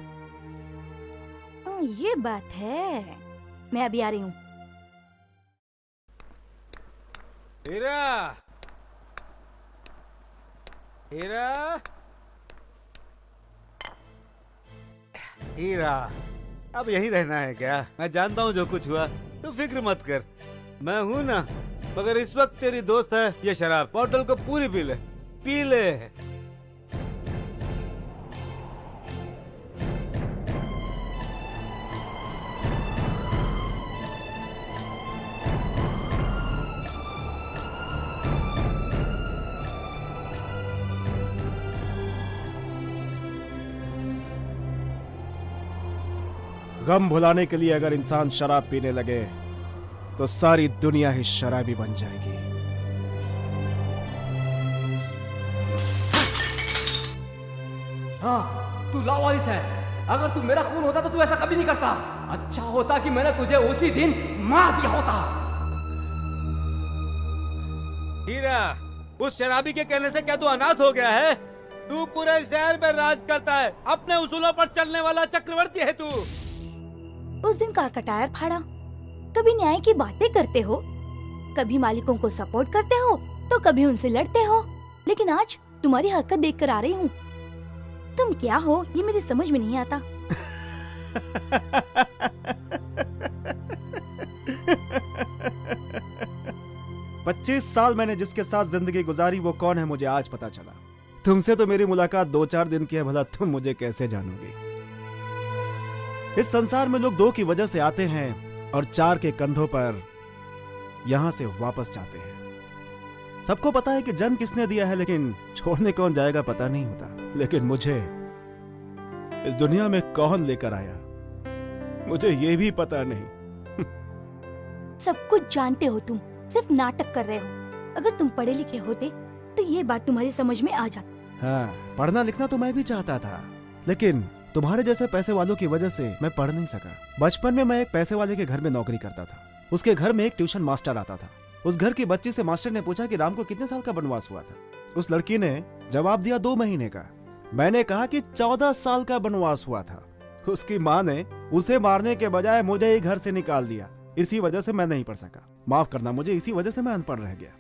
ये बात है, मैं अभी आ रही हूँ। हीरा, हीरा, हीरा, अब यही रहना है क्या? मैं जानता हूँ जो कुछ हुआ, तू फिक्र मत कर, मैं हूँ ना। मगर इस वक्त तेरी दोस्त है ये शराब, बोतल को पूरी पी ले, पी ले। गम भुलाने के लिए अगर इंसान शराब पीने लगे तो सारी दुनिया ही शराबी बन जाएगी। हाँ, तू लावारिस है। अगर तू मेरा खून होता तो तू ऐसा कभी नहीं करता। अच्छा होता कि मैंने तुझे उसी दिन मार दिया होता। हीरा, उस शराबी के कहने से क्या तू अनाथ हो गया है? तू पूरे शहर में राज करता है, अपने उसूलों पर चलने वाला चक्रवर्ती है तू। उस दिन कार का टायर फाड़ा, कभी न्याय की बातें करते हो, कभी मालिकों को सपोर्ट करते हो तो कभी उनसे लड़ते हो, लेकिन आज तुम्हारी हरकत देखकर आ रही हूँ। तुम क्या हो ये मेरी समझ में नहीं आता। 25 साल मैंने जिसके साथ जिंदगी गुजारी वो कौन है मुझे आज पता चला। तुमसे तो मेरी मुलाकात 2-4 दिन की है, भला तुम मुझे कैसे जानोगे? इस संसार में लोग 2 की वजह से आते हैं और 4 के कंधों पर यहां से वापस जाते हैं। सबको पता है कि जन्म किसने दिया है, लेकिन छोड़ने कौन जाएगा पता नहीं होता। लेकिन मुझे इस दुनिया में कौन लेकर आया मुझे ये भी पता नहीं। सब कुछ जानते हो, तुम सिर्फ नाटक कर रहे हो। अगर तुम पढ़े लिखे होते तो ये बात तुम्हारी समझ में आ जाती। हाँ, पढ़ना लिखना तो मैं भी चाहता था, लेकिन तुम्हारे जैसे पैसे वालों की वजह से मैं पढ़ नहीं सका। बचपन में मैं एक पैसे वाले के घर में नौकरी करता था। उसके घर में एक ट्यूशन मास्टर आता था। उस घर की बच्ची से मास्टर ने पूछा कि राम को कितने साल का वनवास हुआ था। उस लड़की ने जवाब दिया 2 महीने का। मैंने कहा कि 14 साल का वनवास हुआ था। उसकी माँ ने उसे मारने के बजाय मुझे ही घर से निकाल दिया। इसी वजह से मैं नहीं पढ़ सका। माफ करना मुझे, इसी वजह से मैं अनपढ़ रह गया।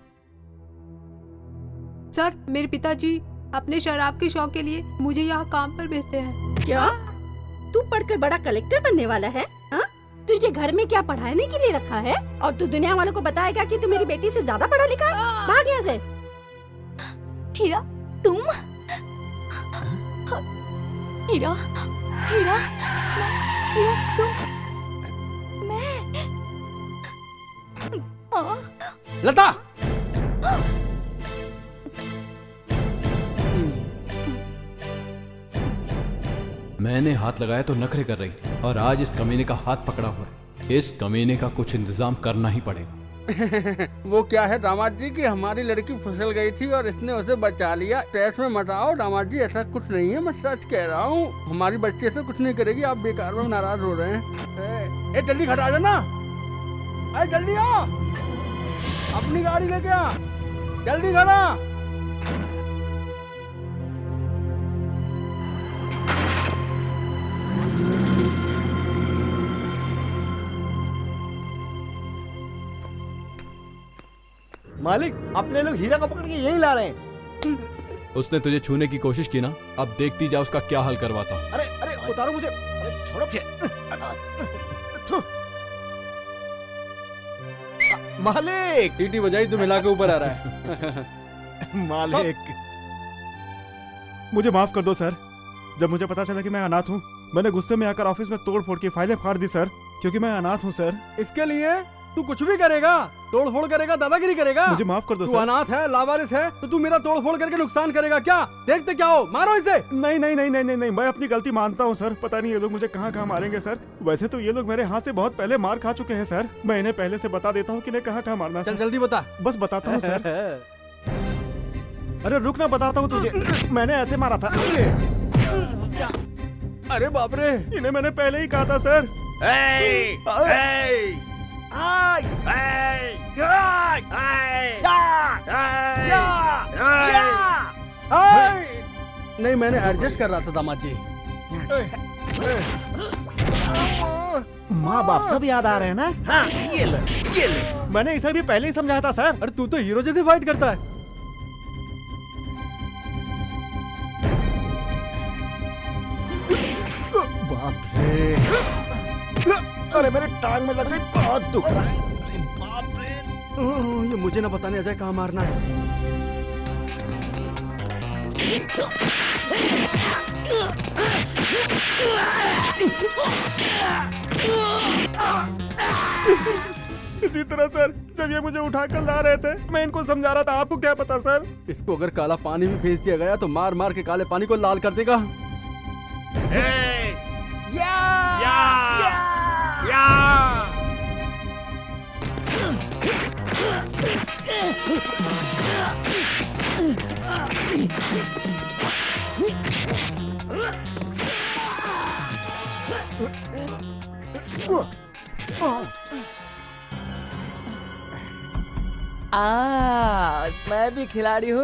सर, मेरे पिताजी अपने शराब के शौक के लिए मुझे यहाँ काम पर भेजते हैं। क्या? तू पढ़कर बड़ा कलेक्टर बनने वाला है? हाँ? तुझे घर में क्या पढ़ाने के लिए रखा है? और तू दुनिया वालों को बताएगा कि तू मेरी बेटी से ज्यादा पढ़ा लिखा है? भाग यहाँ से। हीरा, तुम? हीरा, हीरा, हीरा, तुम? मैं? लता! मैंने हाथ लगाया तो नखरे कर रही थी, और आज इस कमीने का हाथ पकड़ा हुआ है। इस कमीने का कुछ इंतजाम करना ही पड़ेगा। वो क्या है दामाद जी कि हमारी लड़की फिसल गई थी और इसने उसे बचा लिया। स्ट्रेस में मत आओ दामाद जी, ऐसा कुछ नहीं है, मैं सच कह रहा हूँ। हमारी बच्ची ऐसा कुछ नहीं करेगी, आप बेकार में नाराज हो रहे हैं। ए जल्दी खड़ा जाना, अरे जल्दी आ, अपनी गाड़ी लेके आ, जल्दी खड़ा। मालिक, अपने लोग हीरा को पकड़ के यहीं ला रहे हैं। उसने तुझे छूने की कोशिश की ना, अब देखती जा उसका क्या हाल करवाता हूं। अरे अरे उतारो मुझे, अरे छोड़ो। मालिक! टीटी बजाई तो मिला के ऊपर आ रहा है। मालिक, मुझे माफ कर दो सर। जब मुझे पता चला कि मैं अनाथ हूँ, मैंने गुस्से में आकर ऑफिस में तोड़ फोड़ की फाइलें फाड़ दी सर, क्योंकि मैं अनाथ हूँ सर। इसके लिए तू कुछ भी करेगा, तोड़ फोड़ करेगा, दादागिरी करेगा। मुझे माफ कर दो तू सर। अनाथ है, लावारिस है, तो तू मेरा तोड़ फोड़ करके नुकसान करेगा क्या? देखते क्या हो, मारो इसे। नहीं नहीं नहीं नहीं नहीं, मैं अपनी गलती मानता हूँ सर। पता नहीं ये लोग मुझे कहाँ कहाँ मारेंगे सर। वैसे तो ये लोग मेरे हाथ से बहुत पहले मार खा चुके हैं सर। मैं इन्हें पहले से बता देता हूँ कि इन्हें कहाँ कहाँ मारना। चल जल्दी बता। बस बताता हूँ सर। अरे रुक ना, बताता हूँ तुझे। मैंने ऐसे मारा था। अरे बाप रे, इन्हें मैंने पहले ही कहा था सर। नहीं, मैंने एडजस्ट कर रहा था दामाद जी। माँ बाप सब याद आ रहे हैं ना? हाँ, ये ले। मैंने इसे भी पहले ही समझाया था सर। अरे तू तो हीरो जैसे फाइट करता है। बाप रे, अरे मेरे टांग में लग गई, बहुत दुख रहा है। अरे बाप रे, ये मुझे ना बताने अजय कहाँ मारना है। इसी तरह सर, जब ये मुझे उठाकर ला रहे थे, मैं इनको समझा रहा था। आपको क्या पता सर? इसको अगर काला पानी भी भेज दिया गया तो मार मार के काले पानी को लाल कर देगा। या! मैं भी खिलाड़ी हूँ।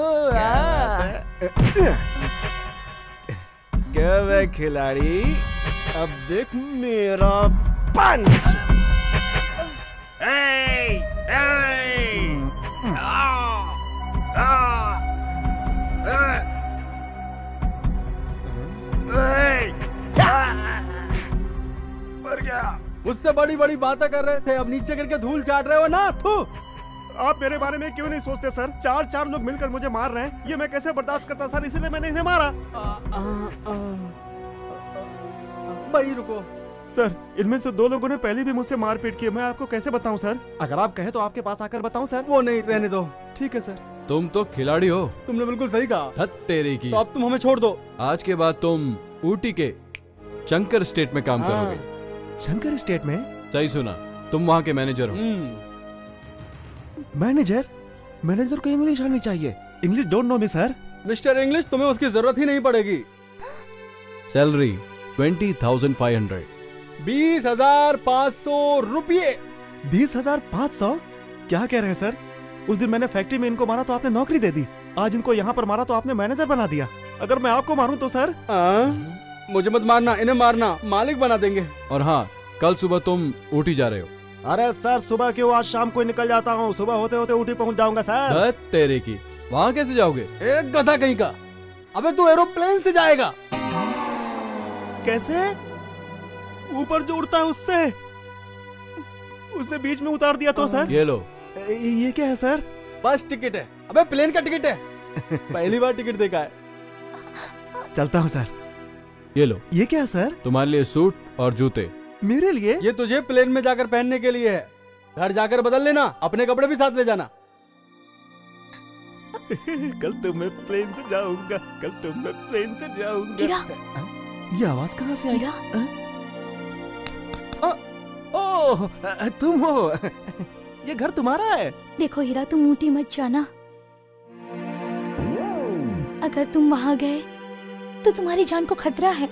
क्या मैं खिलाड़ी? अब देख मेरा पंच। मर गया। मुझसे बड़ी बड़ी बातें कर रहे थे, अब नीचे करके धूल चाट रहे हो ना। थू। आप मेरे बारे में क्यों नहीं सोचते सर? चार लोग मिलकर मुझे मार रहे हैं, ये मैं कैसे बर्दाश्त करता सर, इसीलिए मैंने इन्हें मारा। भाई रुको सर, इनमें से 2 लोगों ने पहले भी मुझसे मारपीट की, मैं आपको कैसे बताऊं सर? अगर आप कहें तो आपके पास आकर बताऊं सर? वो नहीं, रहने दो। ठीक है सर। तुम तो खिलाड़ी हो। तुमने बिल्कुल सही कहा। धत तेरी की। तो अब तुम हमें छोड़ दो। आज के बाद तुम ऊटी के शंकर स्टेट में काम करोगे। शंकर स्टेट में? सही सुना, तुम वहाँ के मैनेजर हो। मैनेजर को इंग्लिश आनी चाहिए। English don't know me sir. Mister English, तुम्हें उसकी जरूरत ही नहीं पड़ेगी। सैलरी 20,500। 20,500 रुपये। 20,500? क्या कह रहे हैं सर? उस दिन मैंने फैक्ट्री में इनको मारा तो आपने नौकरी दे दी, आज इनको यहाँ पर मारा तो आपने मैनेजर बना दिया। अगर मैं आपको मारूं तो सर? मुझे मत मारना, इन्हें मारना, मालिक बना देंगे। और हाँ, कल सुबह तुम ऊटी जा रहे हो। अरे सर, सुबह क्यों, आज शाम को निकल जाता हूँ। सुबह होते होते ऊटी पहुँच जाऊंगा सर। धत तेरे की, वहाँ कैसे जाओगे? एक गधा कहीं का। अबे तू एरोप्लेन से जाएगा। कैसे? ऊपर जो उड़ता है उससे? उसने बीच में उतार दिया तो सर? ये लो। ये क्या है सर? बस टिकट है। अबे प्लेन का टिकट है। पहली बार टिकट देखा है। चलता हूँ सर। ये लो। ये क्या है सर? तुम्हारे लिए सूट और जूते। मेरे लिए? ये तुझे प्लेन में जाकर पहनने के लिए है। घर जाकर बदल लेना, अपने कपड़े भी साथ ले जाना। कल तो मैं प्लेन से जाऊंगा, कल तो मैं प्लेन से जाऊंगा। ये आवाज कहाँ से आई? ओह, तुम हो। ये घर तुम्हारा है? देखो हीरा, तुम ऊटी मत जाना। अगर तुम वहाँ गए तो तुम्हारी जान को खतरा है।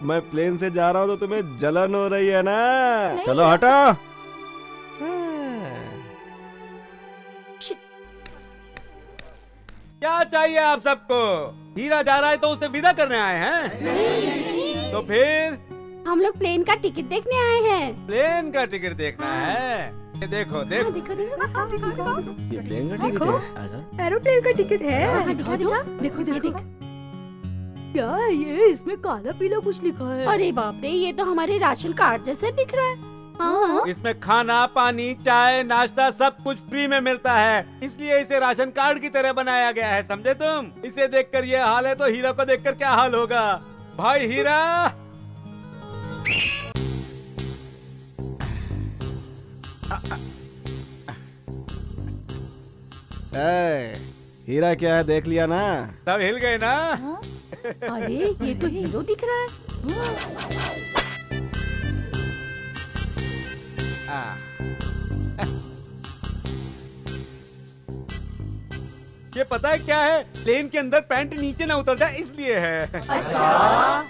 मैं प्लेन से जा रहा हूँ तो तुम्हें जलन हो रही है ना? चलो हटो। क्या चाहिए आप सबको? हीरा जा रहा है तो उसे विदा करने आए हैं? तो फिर हम लोग प्लेन का टिकट देखने आए हैं। प्लेन का टिकट देखना है? ये देखो देखो। ये प्लेन का टिकट है? एरोप्लेन का टिकट है। देखो देखो। क्या है ये? इसमें काला पीला कुछ लिखा है। अरे बाप रे, ये तो हमारे राशन कार्ड जैसे दिख रहा है। हाँ। इसमें खाना, पानी, चाय, नाश्ता सब कुछ फ्री में मिलता है, इसलिए इसे राशन कार्ड की तरह बनाया गया है, समझे तुम? इसे देखकर ये हाल है तो हीरा को देखकर क्या हाल होगा? भाई हीरा! हीरा क्या है, देख लिया ना? सब हिल गए ना? अरे ये तो हीरो दिख रहा है। ये पता है क्या है? प्लेन के अंदर पैंट नीचे ना उतर जाए इसलिए है। अच्छा।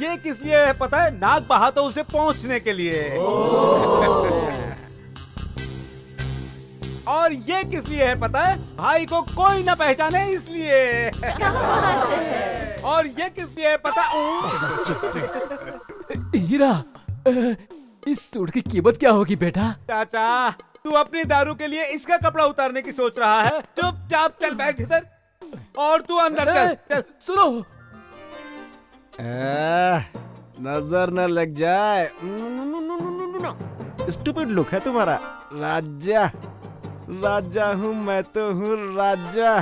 ये किस लिए है पता है? नाक बहा तो उसे पहुंचने के लिए। और ये किस लिए है पता है? भाई को कोई ना पहचाने इसलिए। और ये किस लिए है पता? हीरा, इस सूट की कीमत क्या होगी बेटा? चाचा, तू अपनी दारू के लिए इसका कपड़ा उतारने की सोच रहा है? चुपचाप चल बैठ इधर और तू अंदर चल। सुनो, नजर न लग जाए। स्टूपिड लुक है तुम्हारा। राजा, राजा हूँ मैं तो हूँ राजा।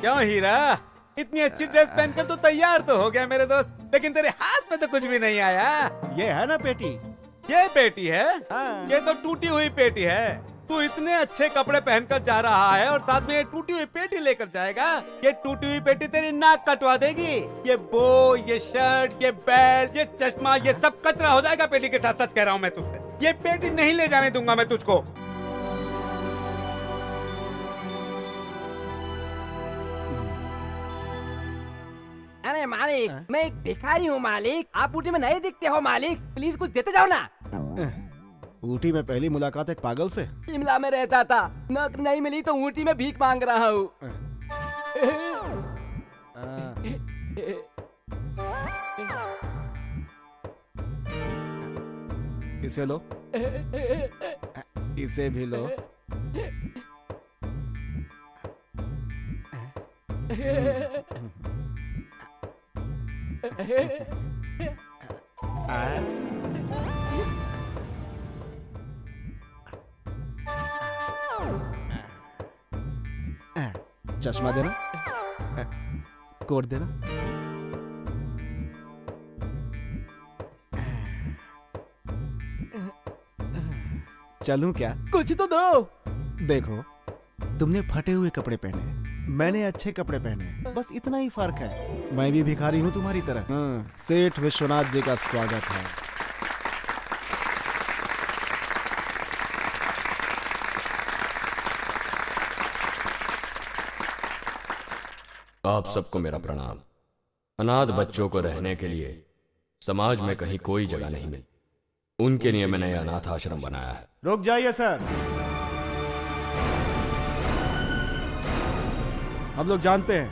क्यों हीरा, इतनी अच्छी ड्रेस पहनकर तो तैयार तो हो गया मेरे दोस्त, लेकिन तेरे हाथ में तो कुछ भी नहीं आया। ये है ना पेटी? ये पेटी है? हाँ। ये तो टूटी हुई पेटी है। तू इतने अच्छे कपड़े पहनकर जा रहा है और साथ में ये टूटी हुई पेटी लेकर जाएगा। ये टूटी हुई पेटी तेरी नाक कटवा देगी। ये बो, ये शर्ट, ये बेल्ट, ये चश्मा, ये सब कचरा हो जाएगा पेटी के साथ। सच कह रहा हूँ मैं तुझसे, ये पेटी नहीं ले जाने दूंगा मैं तुझको। अरे मालिक, मैं एक भिखारी हूँ मालिक। आप ऊटी में नहीं दिखते हो मालिक, प्लीज कुछ देते जाओ ना। ऊटी में पहली मुलाकात एक पागल से। शिमला में रहता था, नौकरी नहीं मिली तो ऊटी में भीख मांग रहा हूँ। इसे लो, इसे भी लो। चश्मा देना, कोट देना। चलूं क्या? कुछ तो दो। देखो, तुमने फटे हुए कपड़े पहने, मैंने अच्छे कपड़े पहने, बस इतना ही फर्क है। मैं भी भिखारी हूँ तुम्हारी तरह। सेठ विश्वनाथ जी का स्वागत है। आप सबको मेरा प्रणाम। अनाथ बच्चों को रहने के लिए समाज में कहीं कोई जगह नहीं मिलती, उनके लिए मैंने यह अनाथ आश्रम बनाया है। रुक जाइए सर, हम लोग जानते हैं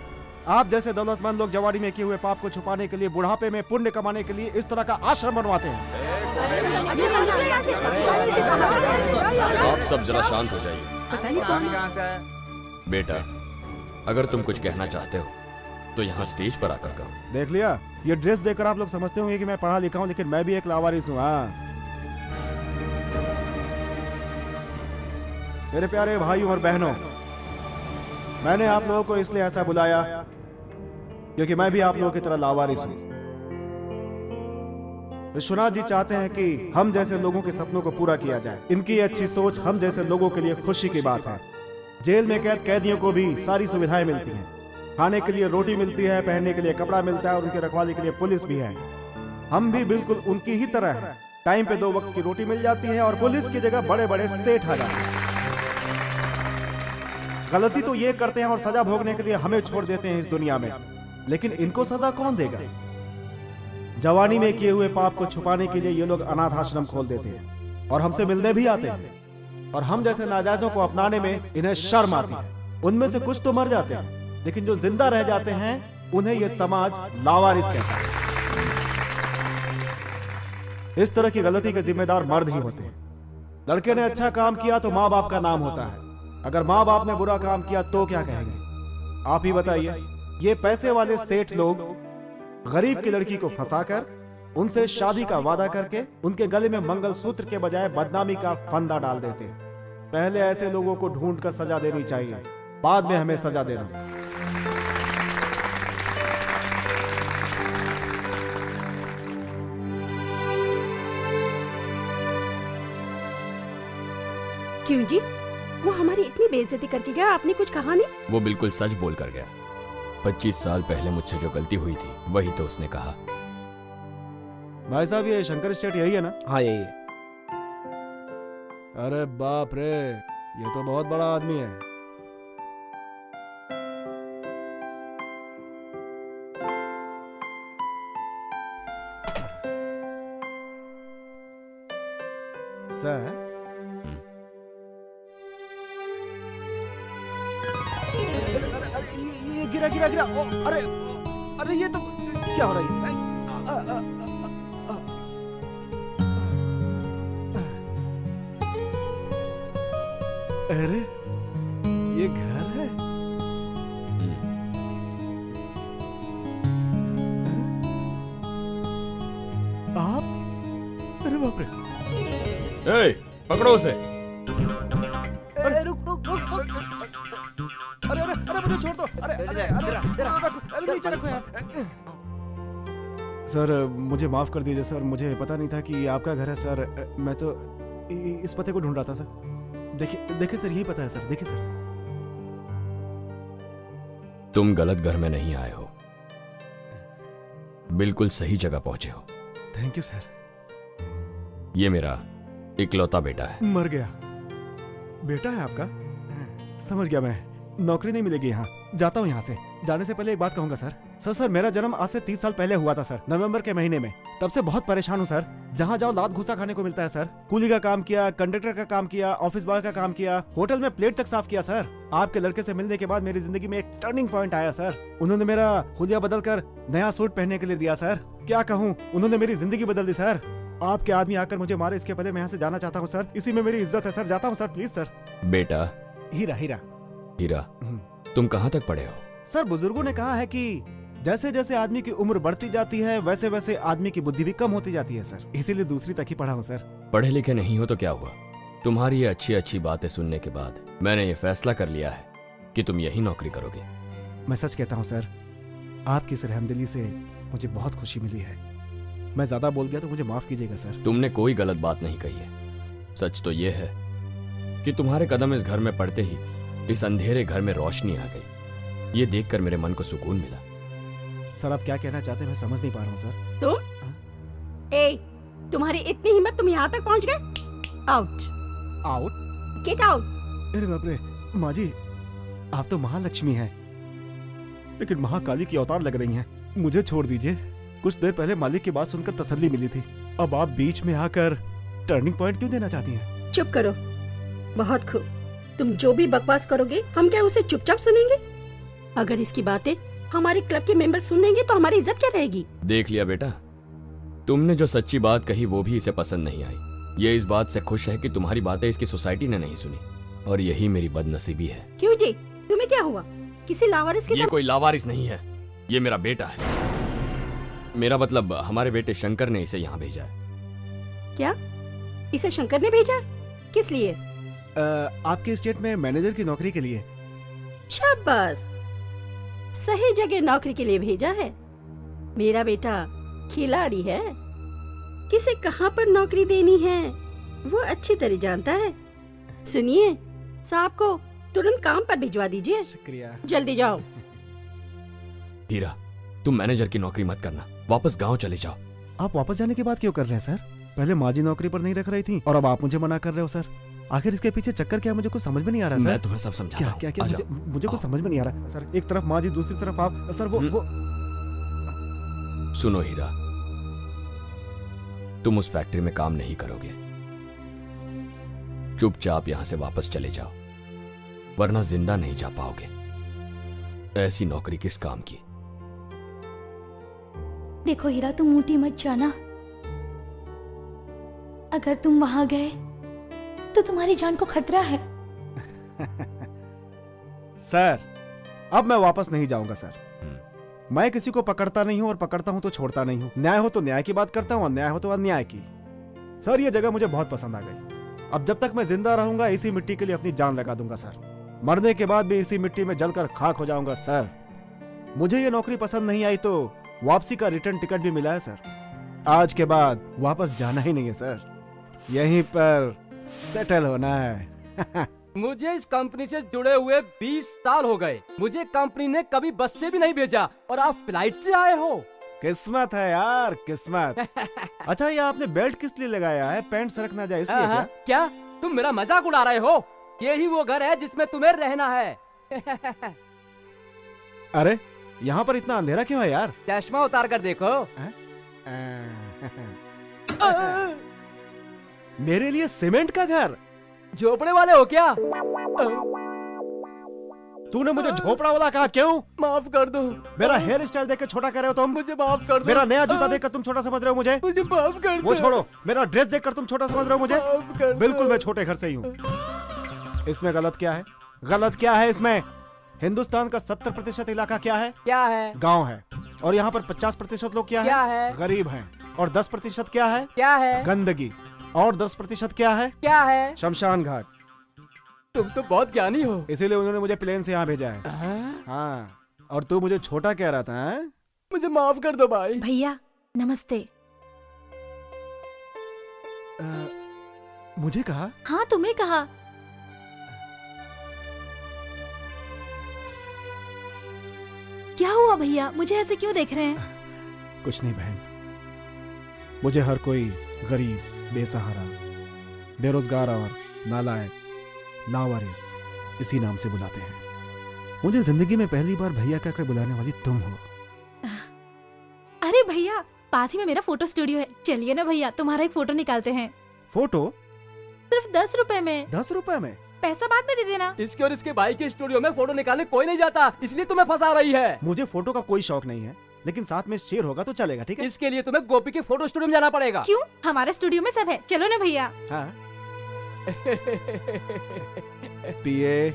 आप जैसे दौलतमंद लोग जवानी में किए हुए पाप को छुपाने के लिए, बुढ़ापे में पुण्य कमाने के लिए इस तरह का आश्रम बनवाते हैं। आप सब जरा शांत हो जाइए। बेटा, अगर तुम कुछ कहना चाहते हो तो यहाँ स्टेज पर आकर कहो। देख लिया, ये ड्रेस देखकर आप लोग समझते होंगे कि मैं पढ़ा लिखा हूँ, लेकिन मैं भी एक लावारिस हूँ। मेरे प्यारे भाइयों और बहनों, मैंने आप लोगों को इसलिए ऐसा बुलाया क्योंकि मैं भी आप लोगों की तरह लावारिस हूँ। विश्वनाथ जी चाहते हैं कि हम जैसे लोगों के सपनों को पूरा किया जाए। इनकी अच्छी सोच हम जैसे लोगों के लिए खुशी की बात है। जेल में कैद कैदियों को भी सारी सुविधाएं मिलती हैं। खाने के लिए रोटी मिलती है, पहनने के लिए कपड़ा मिलता है और उनकी रखवाली के लिए पुलिस भी है। हम भी बिल्कुल उनकी ही तरह हैं। टाइम पे 2 वक्त की रोटी मिल जाती है और पुलिस की जगह बड़े बड़े सेठ आ जाते हैं। गलती तो ये करते हैं और सजा भोगने के लिए हमें छोड़ देते हैं इस दुनिया में, लेकिन इनको सजा कौन देगा? जवानी में किए हुए पाप को छुपाने के लिए ये लोग अनाथ आश्रम खोल देते हैं और हमसे मिलने भी आते हैं। और हम जैसे नाजायजों को अपनाने में इन्हें शर्म आती है। उनमें से कुछ तो मर जाते हैं, लेकिन जो जिंदा रह जाते हैं उन्हें यह समाज लावारिस कहता है। इस तरह की गलती के जिम्मेदार मर्द ही होते हैं। लड़के ने अच्छा काम किया तो माँ बाप का नाम होता है, अगर माँ बाप ने बुरा काम किया तो क्या कहेंगे? आप ही बताइए। ये पैसे वाले सेठ लोग गरीब की लड़की को फंसाकर उनसे शादी का वादा करके उनके गले में मंगलसूत्र के बजाय बदनामी का फंदा डाल देते हैं। पहले ऐसे लोगों को ढूंढकर सजा देनी चाहिए, बाद में हमें सजा देना। क्यों जी? वो हमारी इतनी बेइज्जती करके गया, आपने कुछ कहा नहीं? वो बिल्कुल सच बोल कर गया। 25 साल पहले मुझसे जो गलती हुई थी वही तो उसने कहा। भाई साहब, ये शंकर स्टेट यही है ना? हाँ यही है। अरे बाप रे, ये तो बहुत बड़ा आदमी है। सर, ये गिरा गिरा गिरा। अरे अरे, ये तो क्या हो रहा है? अरे ये घर है। आप? अरे बाप रे। ए, पकड़ो उसे। अरे रुक रुक रुक रुक। अरे अरे अरे, मुझे छोड़ दो। अरे अरे अरे, नीचे रखो यार। सर, मुझे माफ कर दीजिए सर, मुझे पता नहीं था कि ये आपका घर है सर। मैं तो इस पते को ढूंढ रहा था सर। देखिए देखिए सर, यही पता है सर, देखिए सर। तुम गलत घर में नहीं आए हो, बिल्कुल सही जगह पहुंचे हो। Thank you sir. ये मेरा इकलौता बेटा है। मर गया बेटा है आपका? समझ गया मैं। नौकरी नहीं मिलेगी यहाँ, जाता हूँ यहाँ से। जाने से पहले एक बात कहूंगा सर। सर मेरा जन्म आज से 30 साल पहले हुआ था सर, नवंबर के महीने में। तब से बहुत परेशान हूँ सर। जहाँ जाओ लात घुसा खाने को मिलता है सर। कूली का काम किया, कंडक्टर का काम किया, ऑफिस बॉय का काम किया, होटल में प्लेट तक साफ किया सर। आपके लड़के से मिलने के बाद मेरी जिंदगी में एक टर्निंग पॉइंट आया सर। उन्होंने मेरा हुलिया बदल कर नया सूट पहनने के लिए दिया सर। क्या कहूँ, उन्होंने मेरी जिंदगी बदल दी सर। आपके आदमी आकर मुझे मारे, इसके पहले मैं यहाँ से जाना चाहता हूँ सर। इसी में मेरी इज्जत है सर। जाता हूँ सर, प्लीज सर। बेटा हीरा हीरा हीरा, तुम कहाँ तक पढ़े हो? सर बुजुर्गों ने कहा है कि जैसे जैसे आदमी की उम्र बढ़ती जाती है वैसे वैसे आदमी की बुद्धि भी कम होती जाती है सर। इसीलिए दूसरी तक ही पढ़ा हूँ सर। पढ़े लिखे नहीं हो तो क्या हुआ? तुम्हारी ये अच्छी अच्छी बातें सुनने के बाद मैंने ये फैसला कर लिया है कि तुम यही नौकरी करोगे। मैं सच कहता हूँ सर, आपकी इस रहमदिली से मुझे बहुत खुशी मिली है। मैं ज्यादा बोल गया तो मुझे माफ कीजिएगा सर। तुमने कोई गलत बात नहीं कही है। सच तो ये है कि तुम्हारे कदम इस घर में पड़ते ही इस अंधेरे घर में रोशनी आ गई। ये देखकर मेरे मन को सुकून मिला। सर आप क्या कहना चाहते हैं मैं समझ नहीं पा रहा हूँ सर। तुम तुम्हारी इतनी हिम्मत, तुम यहाँ तक पहुँच गए? Out out get out. अरे बाप रे माँ जी, आप तो महालक्ष्मी हैं, लेकिन महाकाली की अवतार लग रही हैं। मुझे छोड़ दीजिए। कुछ देर पहले मालिक की बात सुनकर तसल्ली मिली थी, अब आप बीच में आकर टर्निंग पॉइंट क्यों देना चाहती हैं? चुप करो, बहुत खूब। तुम जो भी बकवास करोगे हम क्या उसे चुपचाप सुनेंगे? अगर इसकी बातें हमारे क्लब के मेंबर सुन लेंगे तो हमारी इज्जत क्या रहेगी? देख लिया बेटा, तुमने जो सच्ची बात कही वो भी इसे पसंद नहीं आई। ये इस बात से खुश है कि तुम्हारी बातें इसकी सोसाइटी ने नहीं सुनी, और यही मेरी बदनसीबी है। क्यों जी, तुम्हें क्या हुआ? किसी लावारिस के ये कोई लावारिस नहीं है, ये मेरा बेटा है। मेरा मतलब हमारे बेटे शंकर ने इसे यहाँ भेजा है। क्या? इसे शंकर ने भेजा? किस लिए? आपके स्टेट में मैनेजर की नौकरी के लिए। शाबाश, सही जगह नौकरी के लिए भेजा है। मेरा बेटा खिलाड़ी है, किसे कहाँ पर नौकरी देनी है वो अच्छी तरह जानता है। सुनिए, साहब को तुरंत काम पर भिजवा दीजिए। शुक्रिया। जल्दी जाओ। हीरा, तुम मैनेजर की नौकरी मत करना, वापस गांव चले जाओ। आप वापस जाने की बात क्यों कर रहे हैं सर? पहले माँ जी नौकरी पर नहीं रख रही थी और अब आप मुझे मना कर रहे हो सर। आखिर इसके पीछे चक्कर क्या, मुझे कुछ समझ में नहीं आ रहा सर। मैं तुम्हें सब समझाता हूं। क्या क्या मुझे कुछ समझ में नहीं आ रहा सर। एक तरफ माँ जी, दूसरी तरफ आप सर। वो सुनो हीरा, तुम उस फैक्ट्री में काम नहीं करोगे। चुपचाप यहां से वापस चले जाओ, वरना जिंदा नहीं जा पाओगे। ऐसी नौकरी किस काम की? देखो हीरा, तुम ऊटी मत जाना। अगर तुम वहां गए तो तुम्हारी जान को खतरा है। सर अब मैं वापस नहीं जाऊंगा सर। मैं किसी को पकड़ता नहीं हूं और पकड़ता हूं तो छोड़ता नहीं हूं। न्याय हो तो न्याय की बात करता हूं, अन्याय हो तो अन्याय की। सर ये जगह मुझे बहुत पसंद आ गई। अब जब तक मैं जिंदा रहूंगा इसी मिट्टी के लिए अपनी जान लगा दूंगा सर। मरने के बाद भी इसी मिट्टी में जलकर खाक हो जाऊंगा सर। मुझे ये नौकरी पसंद नहीं आई तो वापसी का रिटर्न टिकट भी मिला है सर। आज के बाद वापस जाना ही नहीं है सर, यहीं पर सेटल होना है। मुझे इस कंपनी से जुड़े हुए 20 साल हो गए। मुझे कंपनी ने कभी बस से भी नहीं भेजा और आप फ्लाइट से आए हो। किस्मत है यार, किस्मत। अच्छा ये आपने बेल्ट किस लिए लगाया है? पैंट सरक ना जाए इसलिए क्या? क्या तुम मेरा मजाक उड़ा रहे हो? यही वो घर है जिसमें तुम्हें रहना है। अरे यहाँ पर इतना अंधेरा क्यों है यार? चश्मा उतार कर देखो। मेरे लिए सीमेंट का घर? झोपड़े वाले हो क्या? तूने मुझे झोपड़ा वाला कहा, क्यों? माफ कर दो। मेरा हेयर स्टाइल देखकर छोटा कर रहे हो तुम? मुझे माफ कर दो। मेरा नया जूता देखकर तुम छोटा समझ रहे हो मुझे? मुझे माफ कर दो। वो छोड़ो, मेरा ड्रेस देखकर तुम छोटा समझ रहे हो मुझे? बिल्कुल मैं छोटे घर से ही हूँ। इसमें गलत क्या है? गलत क्या है इसमें? हिंदुस्तान का 70% इलाका क्या है? क्या है? गाँव है। और यहाँ पर 50% लोग क्या है? गरीब हैं। और 10% क्या है? क्या है? गंदगी। और 10% क्या है? क्या है? शमशान घाट। तुम तो बहुत ज्ञानी हो। इसीलिए उन्होंने मुझे प्लेन से यहाँ भेजा है। हाँ, और तू मुझे छोटा कह रहा था है? मुझे माफ कर दो भाई। भैया नमस्ते। मुझे कहा? हाँ तुम्हें कहा। हुआ भैया, मुझे ऐसे क्यों देख रहे हैं? कुछ नहीं बहन, मुझे हर कोई गरीब, बेसहारा, बेरोजगार और नालायक, लावारिस इसी नाम से बुलाते हैं। मुझे जिंदगी में पहली बार भैया कहकर बुलाने वाली तुम हो। अरे भैया, पास ही में मेरा फोटो स्टूडियो है, चलिए ना भैया, तुम्हारा एक फोटो निकालते हैं। फोटो? सिर्फ 10 रुपए में। 10 रुपए में? पैसा बाद में दे देना। इसके और इसके भाई के स्टूडियो में फोटो निकालने कोई नहीं जाता, इसलिए तुम्हें फंसा रही है। मुझे फोटो का कोई शौक नहीं है, लेकिन साथ में शेर होगा तो चलेगा, ठीक है? इसके लिए तुम्हें गोपी के फोटो स्टूडियो में जाना पड़ेगा। क्यों? हमारे स्टूडियो में सब है, चलो ना भैया। हाँ। पिए,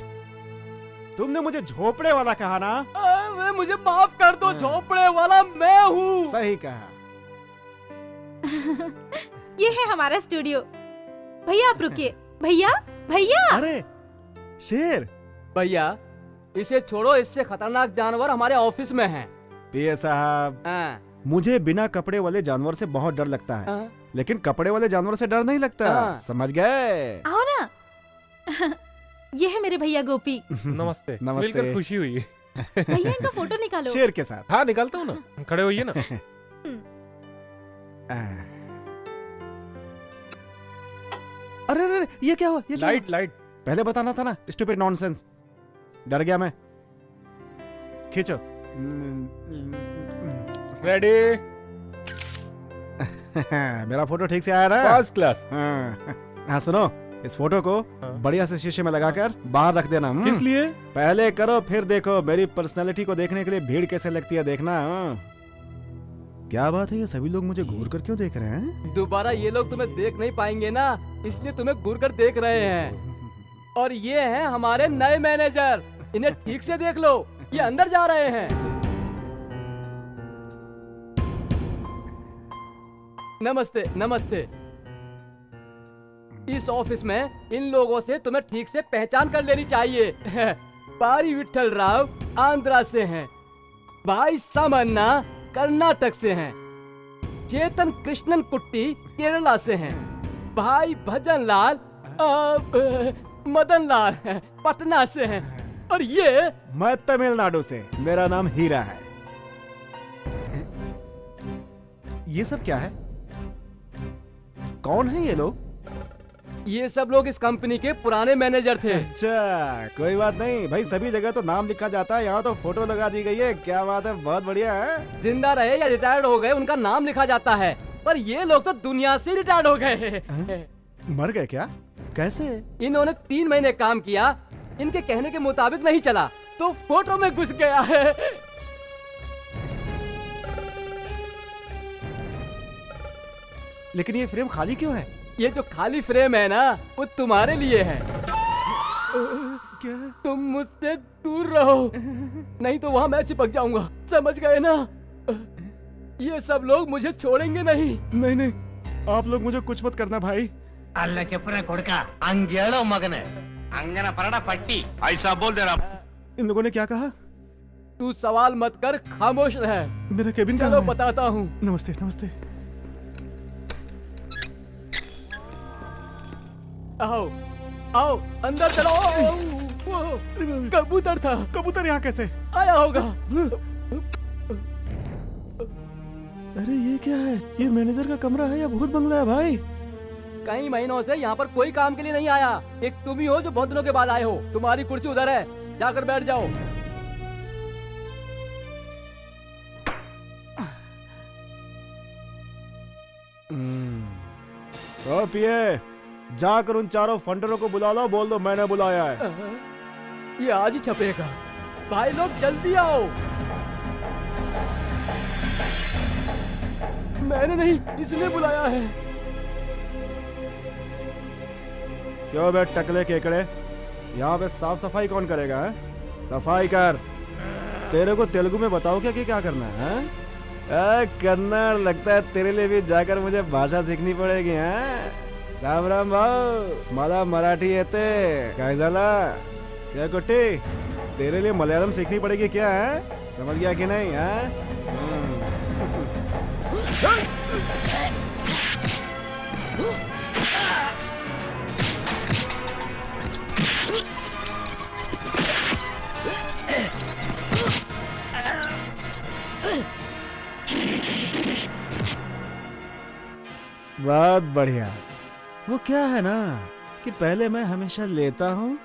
तुमने मुझे झोपड़े वाला कहा ना? अरे मुझे माफ कर दो, झोपड़े वाला मैं हूँ। सही कहा। ये है हमारा स्टूडियो। भैया आप रुकिए। भैया, भैया। अरे शेर। भैया इसे छोड़ो, इससे खतरनाक जानवर हमारे ऑफिस में है। पिए साहब, मुझे बिना कपड़े वाले जानवर से बहुत डर लगता है, लेकिन कपड़े वाले जानवर से डर नहीं लगता। समझ गए? आओ ना। ये है मेरे भैया गोपी। नमस्ते। नमस्ते। मिलकर खुशी हुई। भैया इनका फोटो निकालो। शेर के साथ। हाँ निकालता हूँ ना, खड़े होइए ना। अरे अरे ये क्या हुआ? ये क्या लाइट हुआ? लाइट पहले बताना था ना। Stupid nonsense. डर गया मैं। खींचो। रेडी। मेरा फोटो ठीक से आया ना? First class. हाँ सुनो, इस फोटो को बढ़िया से शीशे में लगाकर बाहर रख देना। किस लिए? पहले करो फिर देखो। मेरी पर्सनालिटी को देखने के लिए भीड़ कैसे लगती है देखना। क्या बात है, ये सभी लोग मुझे घूर कर क्यों देख रहे हैं? दोबारा ये लोग तुम्हें देख नहीं पाएंगे ना, इसलिए तुम्हें घूर कर देख रहे हैं। और ये हैं हमारे नए मैनेजर, इन्हें ठीक से देख लो, ये अंदर जा रहे हैं। नमस्ते नमस्ते। इस ऑफिस में इन लोगों से तुम्हें ठीक से पहचान कर लेनी चाहिए। पारी विट्ठल राव आंध्रा से हैं, भाई सामन्ना कर्नाटक से हैं, चेतन कृष्णन कुट्टी केरला से हैं, भाई भजन लाल मदन लाल पटना से हैं, और ये मैं तमिलनाडु से। मेरा नाम हीरा है। ये सब क्या है? कौन है ये लोग? ये सब लोग इस कंपनी के पुराने मैनेजर थे। अच्छा कोई बात नहीं भाई, सभी जगह तो नाम लिखा जाता है, यहाँ तो फोटो लगा दी गई है। क्या बात है, बहुत बढ़िया है। जिंदा रहे या रिटायर्ड हो गए उनका नाम लिखा जाता है, पर ये लोग तो दुनिया से रिटायर्ड हो गए। मर गए क्या? कैसे? इन्होंने 3 महीने काम किया, इनके कहने के मुताबिक नहीं चला तो फोटो में घुस गया है। लेकिन ये फ्रेम खाली क्यों है? ये जो खाली फ्रेम है ना, वो तुम्हारे लिए है। क्या? तुम मुझसे दूर रहो, नहीं तो वहाँ मैं चिपक जाऊंगा, समझ गए ना? ये सब लोग मुझे छोड़ेंगे नहीं। नहीं नहीं, आप लोग मुझे कुछ मत करना भाई। अल्लाह चुपना कोड़का अंगेलो मगने अंगना परड़ा पट्टी ऐसा बोल दे रहा। इन लोगों ने क्या कहा? तू सवाल मत कर, खामोश रह। मेरा केबिन चलो कहाँ है? बताता हूँ। नमस्ते नमस्ते। आओ आओ अंदर चलो। कबूतर था। कबूतर यहाँ कैसे आया होगा? अरे ये क्या है? ये मैनेजर का कमरा है या भूत बंगला है भाई? कई महीनों से यहाँ पर कोई काम के लिए नहीं आया। एक तुम ही हो जो बहुत दिनों के बाद आए हो। तुम्हारी कुर्सी उधर है, जाकर बैठ जाओ। ओ पिए, जाकर उन चारों फंडरों को बुला लो, बोल दो मैंने बुलाया है। ये आज ही छपेगा। भाई लोग जल्दी आओ। मैंने नहीं, इसने बुलाया है। क्यों बे टकले केकड़े, यहाँ पे साफ सफाई कौन करेगा है? सफाई कर। तेरे को तेलुगु में बताओ क्या कि क्या करना है? कन्नड़ लगता है तेरे लिए भी जाकर मुझे भाषा सीखनी पड़ेगी। हैं? राम राम भाऊ, मला मराठी येते काय झाला? क्या कुट्टी, तेरे लिए मलयालम सीखनी पड़ेगी क्या है? समझ गया कि नहीं? है बहुत बढ़िया। वो क्या है ना कि पहले मैं हमेशा लेता हूँ,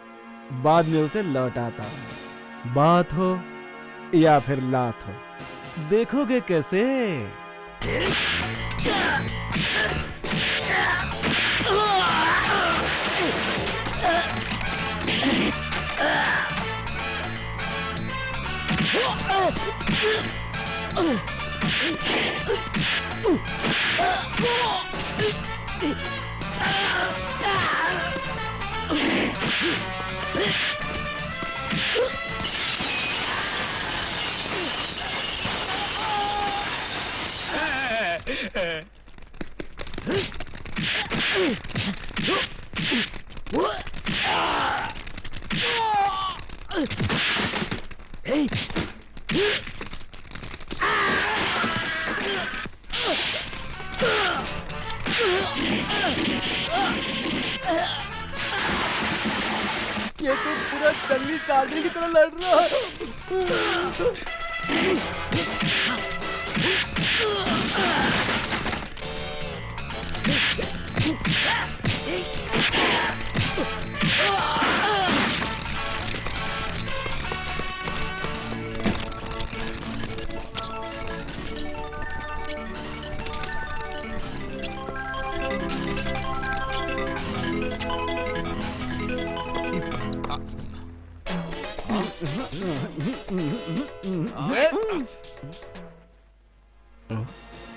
बाद में उसे लौटाता हूँ। बात हो या फिर लात हो, देखोगे कैसे? ये तो पूरा जंगली टार्जन की तरह लड़ रहा है।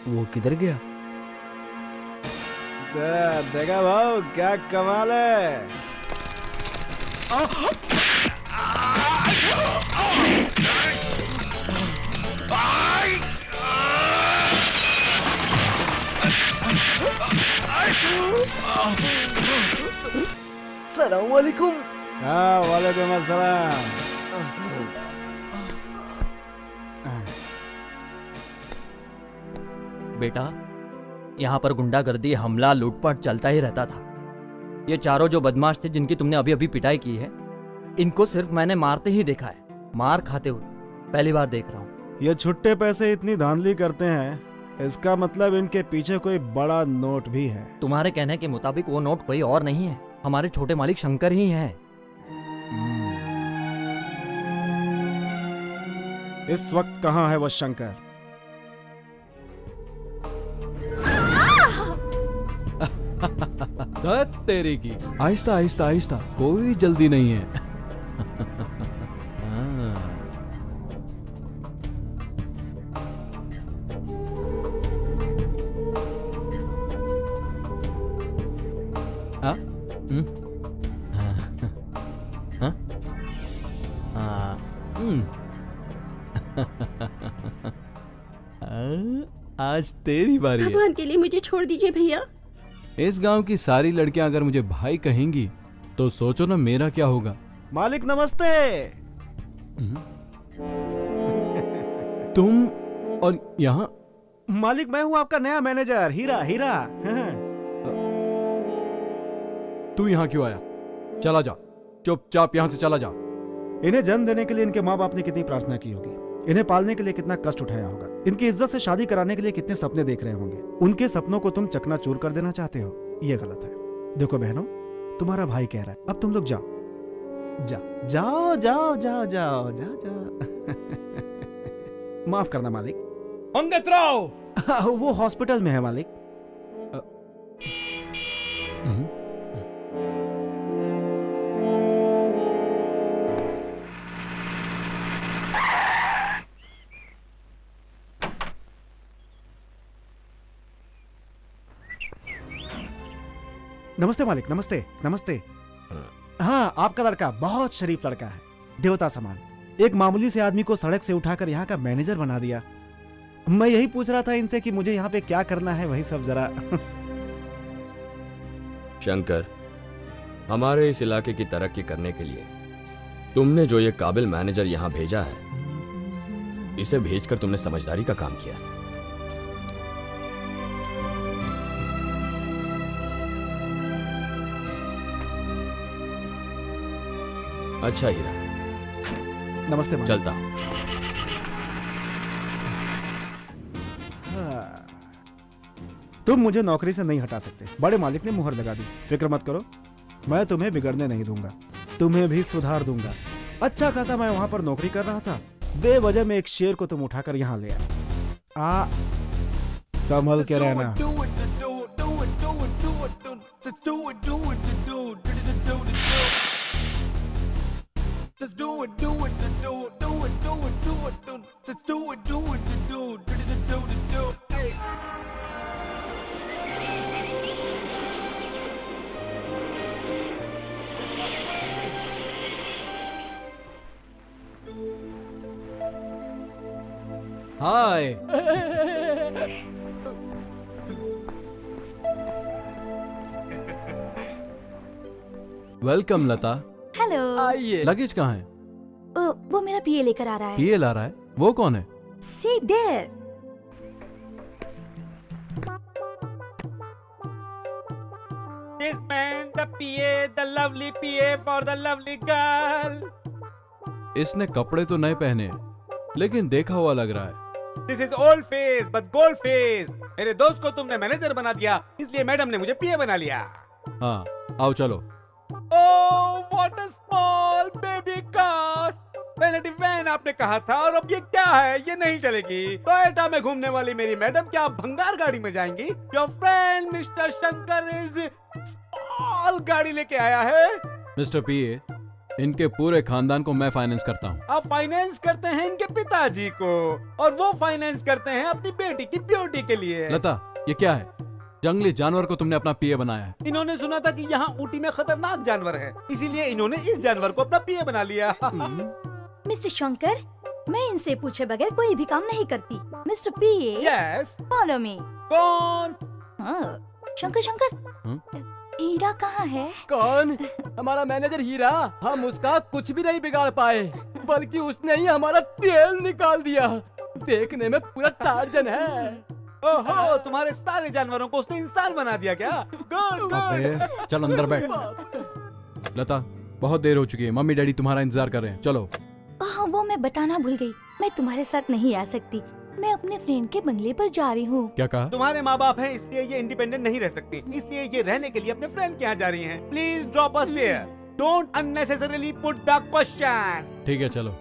वो किधर गया? देखा भाव क्या कमाल है। सलाम वालेकुम। हाँ वालेकुम अस्सलाम। बेटा, यहाँ पर गुंडागर्दी, हमला, लूटपाट चलता ही रहता था। ये चारों जो बदमाश थे जिनकी तुमने अभी अभी पिटाई की है, इनको सिर्फ मैंने मारते ही देखा है, मार खाते हुए पहली बार देख रहा हूँ। ये छुट्टे पैसे इतनी धांधली करते हैं, इसका मतलब इनके पीछे कोई बड़ा नोट भी है। तुम्हारे कहने के मुताबिक वो नोट कोई और नहीं है, हमारे छोटे मालिक शंकर ही हैं। इस वक्त कहाँ है वो शंकर? तेरे की आहिस्ता आहिस्ता आहिस्ता, कोई जल्दी नहीं है। आज तेरी बारी है। भगवान के लिए मुझे छोड़ दीजिए भैया। इस गांव की सारी लड़कियां अगर मुझे भाई कहेंगी तो सोचो ना मेरा क्या होगा। मालिक नमस्ते। तुम और यहाँ? मालिक मैं हूँ आपका नया मैनेजर हीरा। हीरा तू यहाँ क्यों आया? चला जा, चुपचाप यहाँ से चला जा। इन्हें जन्म देने के लिए इनके माँ बाप ने कितनी प्रार्थना की होगी, इन्हें पालने के लिए कितना कष्ट उठाया होगा, इनकी इज्जत से शादी कराने के लिए कितने सपने देख रहे होंगे। उनके सपनों को तुम चकनाचूर कर देना चाहते हो, ये गलत है। देखो बहनों, तुम्हारा भाई कह रहा है, अब तुम लोग जाओ जाओ जाओ जाओ जाओ जाओ जाओ जाओ। माफ करना मालिक। पंडित राव वो हॉस्पिटल में है मालिक। नमस्ते मालिक, नमस्ते नमस्ते। हाँ आपका लड़का बहुत शरीफ लड़का है, देवता समान। एक मामूली से आदमी को सड़क से उठाकर यहाँ का मैनेजर बना दिया। मैं यही पूछ रहा था इनसे कि मुझे यहाँ पे क्या करना है, वही सब जरा। शंकर, हमारे इस इलाके की तरक्की करने के लिए तुमने जो ये काबिल मैनेजर यहाँ भेजा है, इसे भेजकर तुमने समझदारी का काम किया। अच्छा हीरा, नमस्ते मालिक। चलता हूं। तुम मुझे नौकरी से नहीं हटा सकते, बड़े मालिक ने मुहर लगा दी। फिक्र मत करो, मैं तुम्हें बिगड़ने नहीं दूंगा, तुम्हें भी सुधार दूंगा। अच्छा खासा मैं वहां पर नौकरी कर रहा था, बेवजह में एक शेर को तुम उठाकर यहाँ ले आए। संभल के रहना। Just do it, do it, do it, do it, do it, do it, do it. Just do it, do it, do it, do it, do it, do it. Hey. Hi. Welcome Lata. Hello. आइए। Luggage कहाँ है? वो मेरा पीए लेकर आ रहा है। पीए ला रहा है? वो कौन है? See there. This man, the PA, the lovely PA for the lovely girl. इसने कपड़े तो नए पहने हैं, लेकिन देखा हुआ लग रहा है। This is old face, but gold face. मेरे दोस्त को तुमने मैनेजर बना दिया, इसलिए मैडम ने मुझे पीए बना लिया। हाँ, आओ चलो। Oh, what a small baby car. Vanity van आपने कहा था, और अब ये क्या है? ये नहीं चलेगी। टोयोटा में घूमने वाली मेरी मैडम क्या आप भंगार गाड़ी में जाएंगी? Your friend mister Shankar is small गाड़ी लेके आया है। मिस्टर पीए, इनके पूरे खानदान को मैं फाइनेंस करता हूँ। आप फाइनेंस करते हैं इनके पिताजी को, और वो फाइनेंस करते हैं अपनी बेटी की ब्यूटी के लिए। लता, ये क्या है? जंगली जानवर को तुमने अपना पीए बनाया है। इन्होंने सुना था कि यहाँ ऊटी में खतरनाक जानवर है, इसीलिए इन्होंने इस जानवर को अपना पीए बना लिया। मिस्टर शंकर, मैं इनसे पूछे बगैर कोई भी काम नहीं करती। मिस्टर पीए, यस, फॉलो मी। कौन? शंकर शंकर, हीरा कहाँ है? कौन? हमारा मैनेजर हीरा। हम उसका कुछ भी नहीं बिगाड़ पाए, बल्कि उसने ही हमारा तेल निकाल दिया। देखने में पूरा टार्जन है। ओहो, तुम्हारे सारे जानवरों को उसने इंसान बना दिया क्या? Good good. चल अंदर बैठ। लता, बहुत देर हो चुकी है, मम्मी डैडी तुम्हारा इंतजार कर रहे हैं, चलो। वो मैं बताना भूल गई, मैं तुम्हारे साथ नहीं आ सकती। मैं अपने फ्रेंड के बंगले पर जा रही हूँ। क्या कहा? तुम्हारे माँ बाप हैं, इसलिए ये इंडिपेंडेंट नहीं रह सकती, इसलिए ये रहने के लिए अपने फ्रेंड के यहाँ जा रही हैं। Please drop us there. Don't unnecessarily put the question. ठीक है, चलो।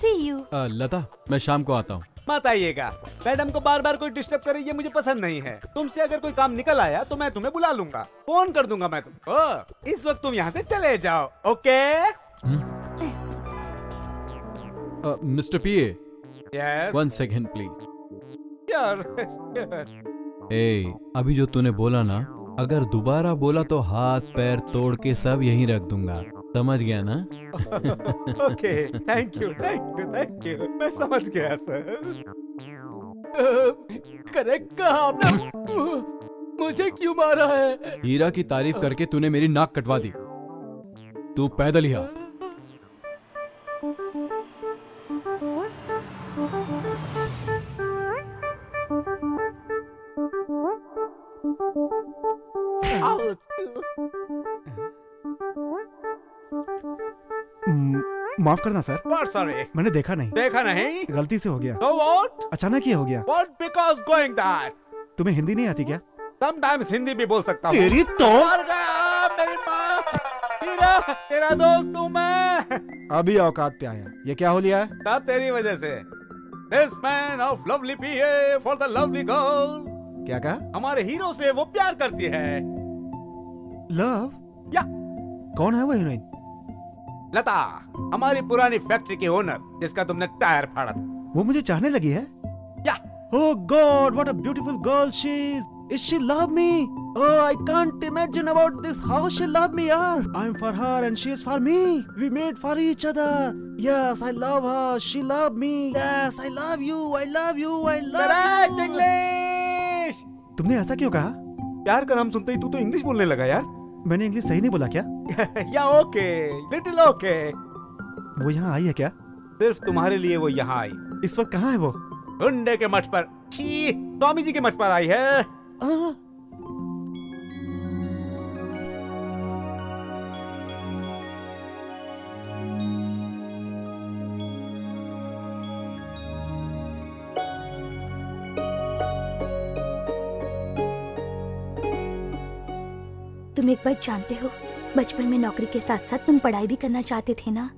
See you. लता, मैं शाम को आता हूँ। मत आइएगा, मैडम को बार बार कोई डिस्टर्ब करे ये मुझे पसंद नहीं है। तुमसे अगर कोई काम निकल आया तो मैं तुम्हें बुला लूंगा, फोन कर दूंगा मैं तुमको। इस वक्त तुम यहाँ से चले जाओ, okay? Mister PA, yes, 1 second please. Sure. अभी जो तूने बोला ना, अगर दोबारा बोला तो हाथ पैर तोड़ के सब यहीं रख दूंगा, समझ गया ना? Okay, thank you, thank you, thank you, मैं समझ गया सर। करेक्ट कहा आपने। मुझे क्यों मारा है? हीरा की तारीफ करके तूने मेरी नाक कटवा दी। तू पैदल ही आ। माफ करना सर। सॉरी, मैंने देखा नहीं। देखा नहीं? गलती से हो गया। So what? अचानक ही हो गया। What because going that? तुम्हें हिंदी नहीं आती क्या? Sometimes हिंदी भी बोल सकता हूँ। तेरी तो मर गया मेरी माँ। हीरा, तेरा दोस्त हूँ मैं। अभी औकात पे आया। ये क्या हो लिया है? सब तेरी वजह से। This man of lovely PA for the lovely girl. क्या कहा? हमारे हीरो से वो प्यार करती है। लव? या। कौन है वो हीरोइन? लता, हमारी पुरानी फैक्ट्री के ओनर, जिसका तुमने टायर फाड़ा था। वो मुझे चाहने लगी है? या। Oh God, what a beautiful girl she is. Is she love me? Oh, I can't imagine about this. How she love me, yaar. I'm for her and she is for me. We made for each other. Yes, I love her. She love me. Yes, I love you. I love you. I love Correct you. English. तुमने ऐसा क्यों कहा? प्यार का नाम सुनते ही तू तो इंग्लिश बोलने लगा यार। मैंने इंग्लिश सही नहीं बोला क्या? या ओके, लिटिल ओके। वो यहाँ आई है क्या? सिर्फ तुम्हारे लिए वो यहाँ आई। इस वक्त कहाँ है वो? गुंडे के मठ पर छी, स्वामी जी के मठ पर आई है। तुम एक बात जानते हो, बचपन में नौकरी के साथ साथ तुम पढ़ाई भी करना चाहते थे ना।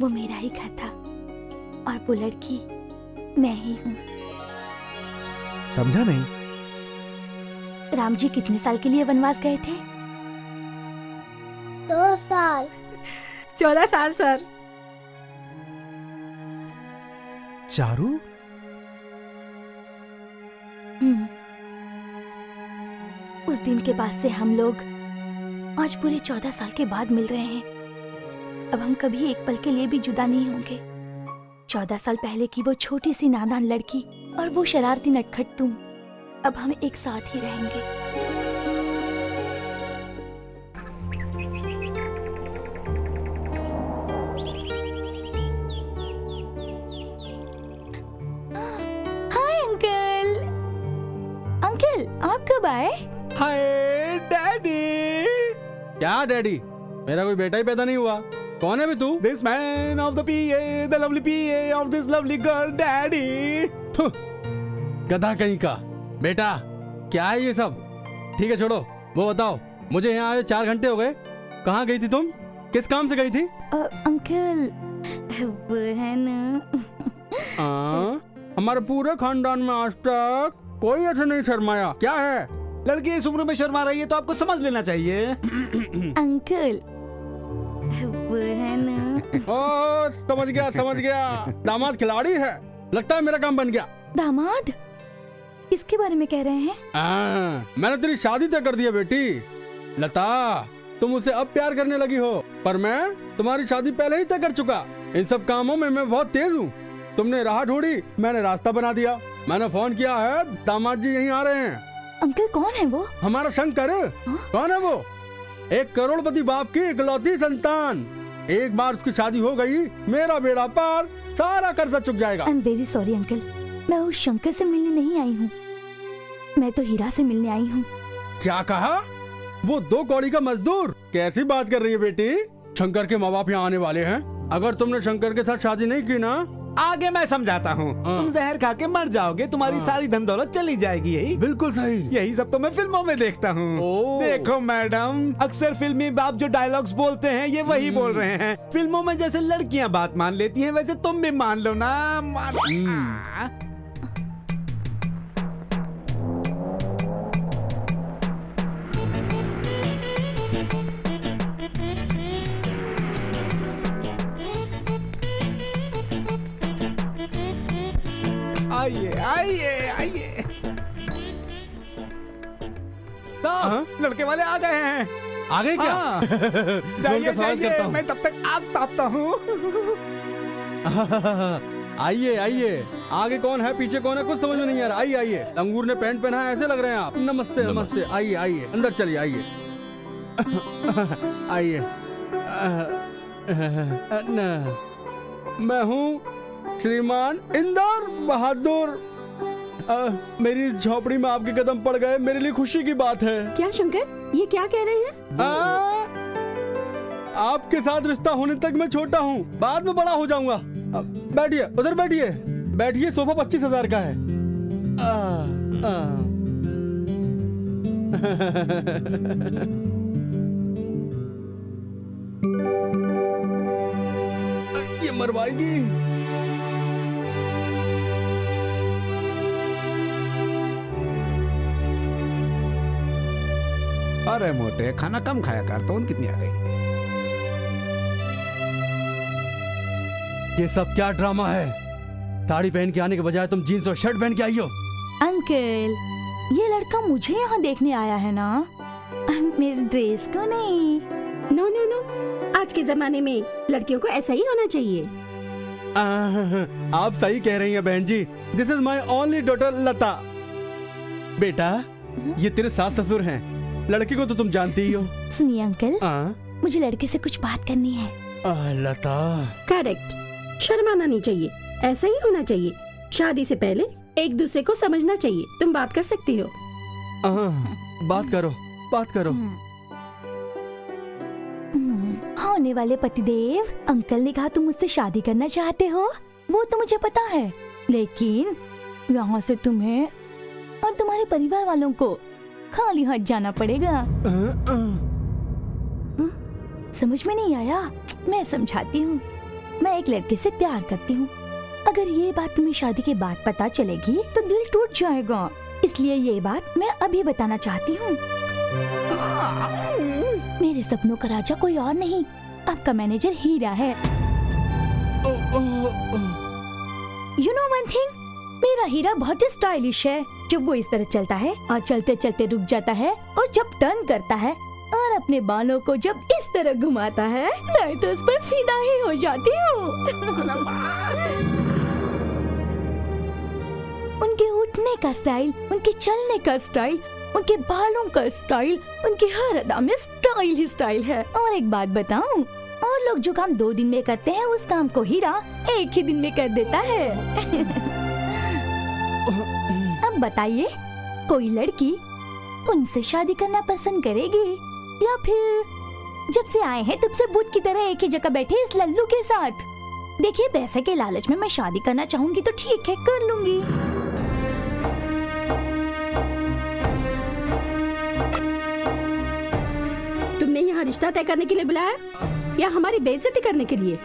वो मेरा ही घर था और वो लड़की मैं ही हूँ। समझा नहीं। राम जी कितने साल के लिए वनवास गए थे? 2 साल। 14 साल सर। चारू? उस दिन के बाद से हम लोग आज पूरे 14 साल के बाद मिल रहे हैं। अब हम कभी एक पल के लिए भी जुदा नहीं होंगे। 14 साल पहले की वो छोटी सी नादान लड़की और वो शरारती नटखट तुम, अब हम एक साथ ही रहेंगे। Hi uncle. अंकल आप कब आए? हाय डैडी। क्या डैडी? मेरा कोई बेटा ही पैदा नहीं हुआ। कौन है बे तू? This man of the PA, the lovely PA of this lovely girl, daddy. गधा कहीं का। बेटा क्या है ये सब? ठीक है छोड़ो, वो बताओ, मुझे यहाँ आए 4 घंटे हो गए। कहाँ गई थी तुम? किस काम से गई थी? अंकल वो है ना। हमारे पूरे खानदान में आज तक कोई ऐसा नहीं शर्माया। क्या है? लड़की इस उम्र में शर्मा रही है तो आपको समझ लेना चाहिए। अंकल वो है ना। ओ समझ गया। दामाद खिलाड़ी है, लगता है मेरा काम बन गया। दामाद? किसके बारे में कह रहे हैं? मैंने तेरी शादी तय कर दी है बेटी। लता, तुम उसे अब प्यार करने लगी हो, पर मैं तुम्हारी शादी पहले ही तय कर चुका। इन सब कामों में मैं बहुत तेज हूँ। तुमने राह ढूंढी, मैंने रास्ता बना दिया। मैंने फोन किया है, दामाद जी यहीं आ रहे हैं। अंकल कौन है वो? हमारा शंकर। कौन है वो? 1 करोड़पति बाप की इकलौती संतान। एक बार उसकी शादी हो गई, मेरा बेड़ा पार, सारा कर्जा चुक जाएगा। I am very sorry uncle, मैं उस शंकर से मिलने नहीं आई हूँ, मैं तो हीरा से मिलने आई हूँ। क्या कहा? वो 2 कौड़ी का मजदूर? कैसी बात कर रही है बेटी? शंकर के माँ बाप यहाँ आने वाले हैं। अगर तुमने शंकर के साथ शादी नहीं की ना, आगे मैं समझाता हूँ। तुम जहर खा के मर जाओगे, तुम्हारी सारी धन दौलत चली जाएगी। यही बिल्कुल सही। यही सब तो मैं फिल्मों में देखता हूँ। देखो मैडम, अक्सर फिल्मी बाप जो डायलॉग्स बोलते हैं ये वही बोल रहे हैं। फिल्मों में जैसे लड़कियाँ बात मान लेती हैं, वैसे तुम भी मान लो ना। आइए। तो लड़के वाले आ गए हैं। आ गए क्या? जाइए, मैं तब तक आग तापता हूँ। आइए। आगे कौन है, पीछे कौन है, कुछ समझ में नहीं आ रहा। आइए। अंगूर ने पैंट पहना है, ऐसे लग रहे हैं आप। नमस्ते। आइए अंदर चलिए। आइए। मैं हूँ श्रीमान इंदर बहादुर। मेरी इस झोपड़ी में आपके कदम पड़ गए, मेरे लिए खुशी की बात है। क्या शंकर, ये क्या कह रहे हैं? आपके साथ रिश्ता होने तक मैं छोटा हूँ, बाद में बड़ा हो जाऊंगा। बैठिए, उधर बैठिए। सोफा 25,000 का है। ये मरवाएगी। अरे मोटे, खाना कम खाया कर, तो कितनी आ गई? ये सब क्या ड्रामा है? साड़ी पहन के आने के बजाय तुम जीन्स और शर्ट पहन के आई हो। अंकल, ये लड़का मुझे यहाँ देखने आया है ना, मेरे ड्रेस को नहीं। नो, आज के जमाने में लड़कियों को ऐसा ही होना चाहिए। आप सही कह रही हैं बहन जी। This is my only daughter Lata. बेटा, ये तेरे सास ससुर हैं। लड़की को तो तुम जानती ही हो। सुनिए अंकल, मुझे लड़के से कुछ बात करनी है। लता। करेक्ट, शर्माना नहीं चाहिए, ऐसा ही होना चाहिए। शादी से पहले एक दूसरे को समझना चाहिए। तुम बात कर सकती हो। बात करो, बात करो। होने वाले पतिदेव, अंकल ने कहा तुम मुझसे शादी करना चाहते हो, वो तो मुझे पता है, लेकिन यहाँ से तुम्हें और तुम्हारे परिवार वालों को खाली हाथ जाना पड़ेगा। समझ में नहीं आया? मैं समझाती हूँ। मैं एक लड़के से प्यार करती हूँ। अगर ये बात तुम्हें शादी के बाद पता चलेगी तो दिल टूट जाएगा, इसलिए ये बात मैं अभी बताना चाहती हूँ। मेरे सपनों का राजा कोई और नहीं, आपका मैनेजर हीरा है। You know one thing? मेरा हीरा बहुत ही स्टाइलिश है। जब वो इस तरह चलता है और चलते चलते रुक जाता है, और जब टर्न करता है और अपने बालों को जब इस तरह घुमाता है, मैं तो उस पर फिदा ही हो जाती हूँ। उनके उठने का स्टाइल, उनके चलने का स्टाइल, उनके बालों का स्टाइल, उनकी हर अदा में स्टाइल ही स्टाइल है। और एक बात बताऊं, और लोग जो काम 2 दिन में करते हैं, उस काम को हीरा 1 ही दिन में कर देता है। अब बताइए, कोई लड़की उनसे शादी करना पसंद करेगी या फिर जब से आए हैं तब से भूत की तरह एक ही जगह बैठे इस लल्लू के साथ? देखिए, पैसे के लालच में मैं शादी करना चाहूंगी तो ठीक है, कर लूंगी। तुमने यहाँ रिश्ता तय करने के लिए बुलाया या हमारी बेइज्जती करने के लिए?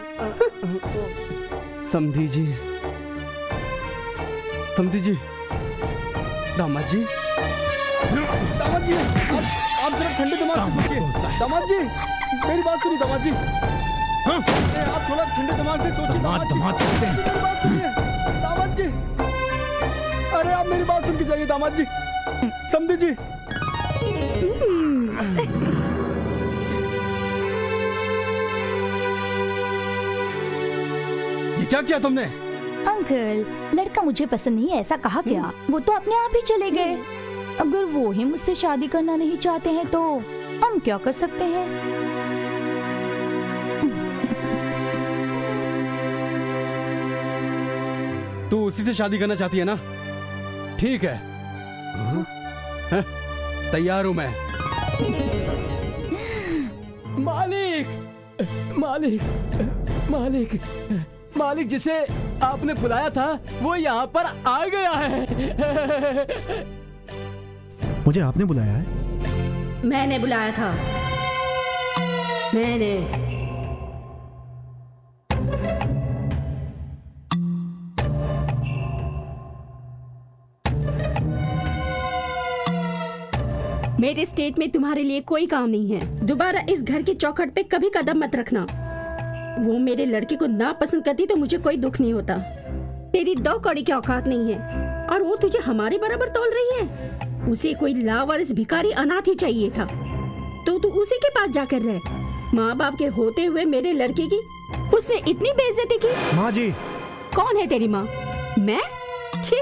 समधी जी, समधी जी, दामाद जी, दामाद जी, आप जरा ठंडे दिमाग से सोचिए। दामाद जी, मेरी बात सुनिए। दामाद जी, आप थोड़ा ठंडे दिमाग से सोचिए। दामाद जी, अरे आप मेरी बात सुन के जाइए। दामाद जी, समधी जी। ये क्या किया तुमने? अंकल, लड़का मुझे पसंद नहीं, ऐसा कहा क्या? वो तो अपने आप ही चले गए। अगर वो ही मुझसे शादी करना नहीं चाहते हैं तो हम क्या कर सकते हैं? तू उसी से शादी करना चाहती है ना? ठीक है, तैयार हूं मैं। मालिक, मालिक, मालिक, मालिक, जिसे आपने बुलाया था वो यहाँ पर आ गया है। मुझे आपने बुलाया है? मैंने बुलाया था, मैंने। मेरे स्टेट में तुम्हारे लिए कोई काम नहीं है। दोबारा इस घर के चौखट पे कभी कदम मत रखना। वो मेरे लड़के को ना पसंद करती तो मुझे कोई दुख नहीं होता। तेरी 2 कौड़ी की औकात नहीं है और वो तुझे हमारे बराबर तौल रही है। उसे कोई लावारिस भिखारी अनाथ ही चाहिए था, तो तू उसी के पास जाकर रह। माँ बाप के होते हुए मेरे लड़के की उसने इतनी बेइज्जती की। माँ जी। कौन है तेरी माँ? मैं? छी,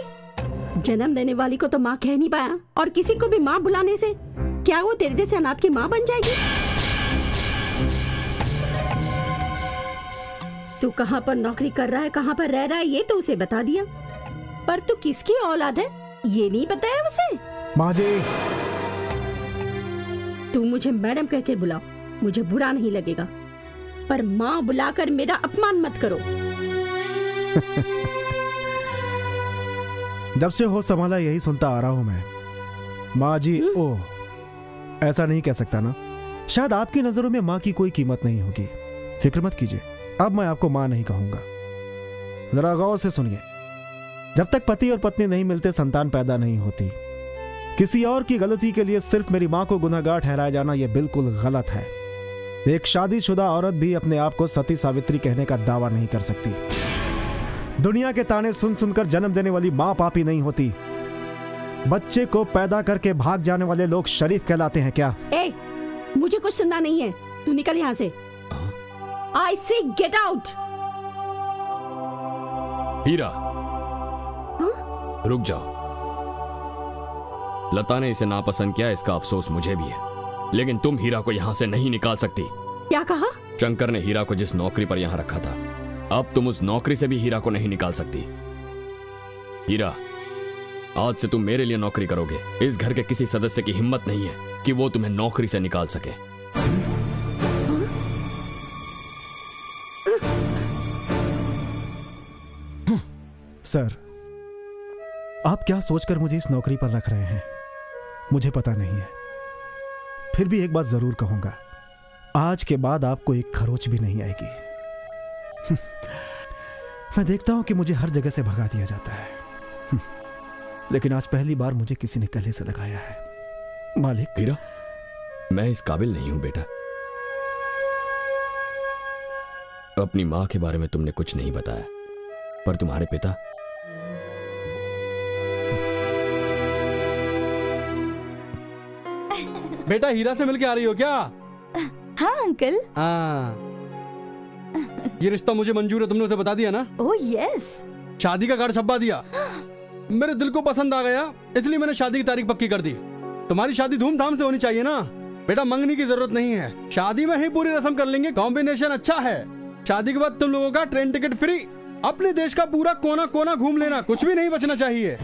जन्म देने वाली को तो माँ कह नहीं पाया, और किसी को भी माँ बुलाने से क्या वो तेरे जैसे अनाथ की माँ बन जाएगी? तू कहाँ पर नौकरी कर रहा है, कहाँ पर रह रहा है, ये तो उसे बता दिया, पर तू किसकी औलाद है ये नहीं बताया उसे। माँ जी, तू मुझे मैडम कह के बुलाओ, मुझे बुरा नहीं लगेगा, पर माँ बुलाकर मेरा अपमान मत करो। जब से हो संभाला यही सुनता आ रहा हूं मैं। माँ जी, ओह, ऐसा नहीं कह सकता ना। शायद आपकी नजरों में माँ की कोई कीमत नहीं होगी। फिक्र मत कीजिए, अब मैं आपको माँ नहीं कहूंगा। जरा गौर से सुनिए, जब तक पति और पत्नी नहीं मिलते संतान पैदा नहीं होती। किसी और की गलती के लिए सिर्फ मेरी माँ को गुनहगार ठहराया जाना यह बिल्कुल गलत है। एक शादीशुदा औरत भी अपने आप को सती सावित्री कहने का दावा नहीं कर सकती। दुनिया के ताने सुन सुनकर जन्म देने वाली माँ पापी नहीं होती। बच्चे को पैदा करके भाग जाने वाले लोग शरीफ कहलाते हैं क्या? ए, मुझे कुछ सुनना नहीं है, तू निकल यहाँ से। I say get out। हीरा, रुक जाओ। लता ने इसे नापसंद किया, इसका अफसोस मुझे भी है, लेकिन तुम हीरा को यहाँ से नहीं निकाल सकती। क्या कहा? शंकर ने हीरा को जिस नौकरी पर यहाँ रखा था, अब तुम उस नौकरी से भी हीरा को नहीं निकाल सकती। हीरा, आज से तुम मेरे लिए नौकरी करोगे। इस घर के किसी सदस्य की हिम्मत नहीं है कि वो तुम्हें नौकरी से निकाल सके। सर, आप क्या सोचकर मुझे इस नौकरी पर रख रहे हैं मुझे पता नहीं है, फिर भी एक बात जरूर कहूंगा, आज के बाद आपको एक खरोच भी नहीं आएगी। मैं देखता हूं कि मुझे हर जगह से भगा दिया जाता है, लेकिन आज पहली बार मुझे किसी ने गले से लगाया है। मालिक। हीरा, मैं इस काबिल नहीं हूं बेटा। अपनी मां के बारे में तुमने कुछ नहीं बताया, पर तुम्हारे पिता बेटा हीरा से मिलके आ रही हो क्या? हाँ अंकल। हाँ, ये रिश्ता मुझे मंजूर है, तुमने उसे बता दिया ना? Oh yes. शादी का कार्ड छपवा दिया, मेरे दिल को पसंद आ गया, इसलिए मैंने शादी की तारीख पक्की कर दी। तुम्हारी शादी धूमधाम से होनी चाहिए ना बेटा, मंगनी की जरूरत नहीं है, शादी में ही पूरी रस्म कर लेंगे। कॉम्बिनेशन अच्छा है, शादी के बाद तुम लोगों का ट्रेन टिकट फ्री, अपने देश का पूरा कोना कोना घूम लेना, कुछ भी नहीं बचना चाहिए।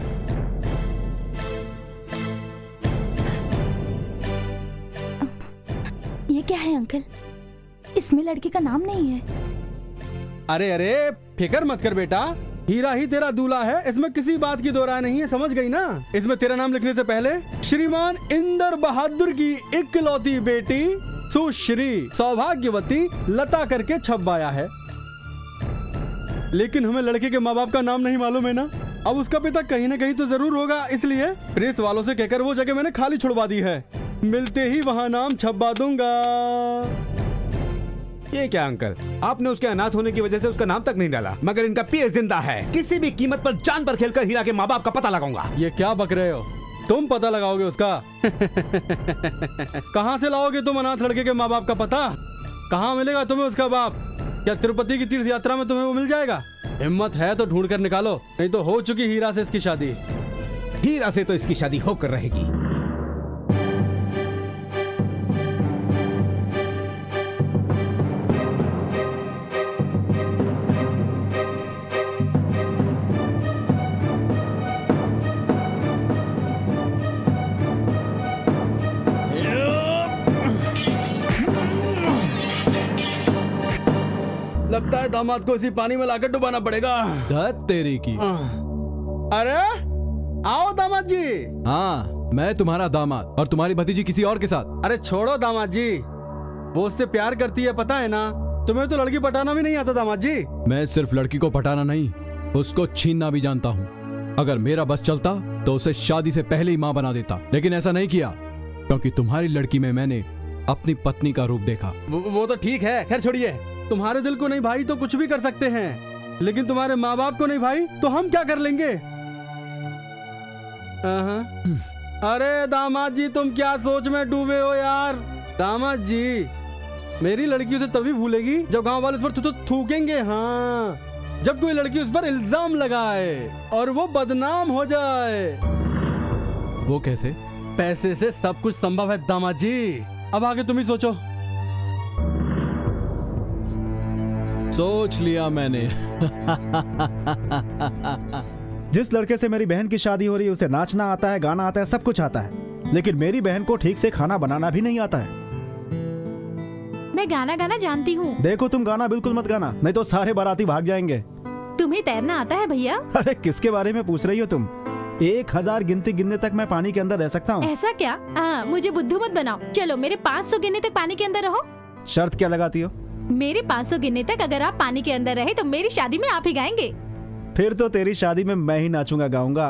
ये क्या है अंकल? इसमें लड़की का नाम नहीं है। अरे अरे फिक्र मत कर बेटा, हीरा ही तेरा दूल्हा है, इसमें किसी बात की दो राय नहीं है, समझ गई ना? इसमें तेरा नाम लिखने से पहले श्रीमान इंदर बहादुर की इकलौती बेटी सुश्री सौभाग्यवती लता करके छपवाया है। लेकिन हमें लड़के के माँ बाप का नाम नहीं मालूम है ना, अब उसका पिता कहीं ना कहीं तो जरूर होगा, इसलिए प्रेस वालों से कहकर वो जगह मैंने खाली छुड़वा दी है, मिलते ही वहाँ नाम छपवा दूंगा। ये क्या अंकल, आपने उसके अनाथ होने की वजह से उसका नाम तक नहीं डाला, मगर इनका पीए जिंदा है, किसी भी कीमत पर जान पर खेलकर हीरा के माँ बाप का पता लगाऊंगा। ये क्या बक रहे हो, तुम पता लगाओगे उसका? कहाँ से लाओगे तुम अनाथ लड़के के माँ बाप का पता? कहाँ मिलेगा तुम्हें उसका बाप? क्या तिरुपति की तीर्थ यात्रा में तुम्हें वो मिल जाएगा? हिम्मत है तो ढूंढ कर निकालो, नहीं तो हो चुकी हीरा से इसकी शादी। हीरा से तो इसकी शादी होकर रहेगी। लगता है दामाद को इसी पानी में लाकर डुबाना पड़ेगा। तेरी की। अरे आओ दामाद जी। हाँ, मैं तुम्हारा दामाद और तुम्हारी भतीजी किसी और के साथ। अरे छोड़ो दामाद जी, वो उससे प्यार करती है पता है ना, तुम्हें तो लड़की पटाना भी नहीं आता दामाद जी। मैं सिर्फ लड़की को पटाना नहीं, उसको छीनना भी जानता हूँ। अगर मेरा बस चलता तो उसे शादी से पहले ही माँ बना देता, लेकिन ऐसा नहीं किया क्योंकि तुम्हारी लड़की में मैंने अपनी पत्नी का रूप देखा। वो तो ठीक है, खैर छोड़िए। तुम्हारे दिल को नहीं भाई तो कुछ भी कर सकते हैं, लेकिन तुम्हारे माँ बाप को नहीं भाई तो हम क्या कर लेंगे? अरे दामाद जी, तुम क्या सोच में डूबे हो यार? दामाद जी, मेरी लड़की उसे तभी भूलेगी जब गांव वाले उस पर थूकेंगे। हाँ, जब कोई लड़की उस पर इल्जाम लगाए और वो बदनाम हो जाए। वो कैसे? पैसे से सब कुछ संभव है दामाद जी, अब आगे तुम ही सोचो। सोच लिया मैंने। जिस लड़के से मेरी बहन की शादी हो रही है उसे नाचना आता है, गाना आता है, सब कुछ आता है, लेकिन मेरी बहन को ठीक से खाना बनाना भी नहीं आता है। मैं गाना गाना जानती हूँ। देखो तुम गाना बिल्कुल मत गाना, नहीं तो सारे बाराती भाग जाएंगे। तुम्हें तैरना आता है भैया? अरे किसके बारे में पूछ रही हो तुम? 1000 गिनती गिनने तक मैं पानी के अंदर रह सकता हूँ। ऐसा क्या? मुझे बुद्धू मत बनाओ, चलो मेरे 500 गिनने तक पानी के अंदर रहो। शर्त क्या लगाती हो? मेरे 500 गिनने तक अगर आप पानी के अंदर रहे तो मेरी शादी में आप ही गाएंगे। फिर तो तेरी शादी में मैं ही नाचूंगा गाऊंगा।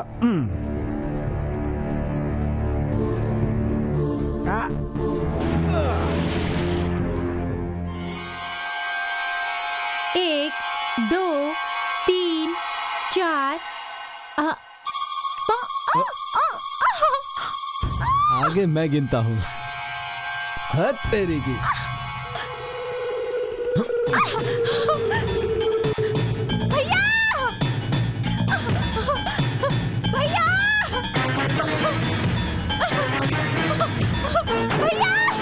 1 2 3 4 आगे मैं गिनता हूँ। हद तेरी की। भैया! भैया! भैया!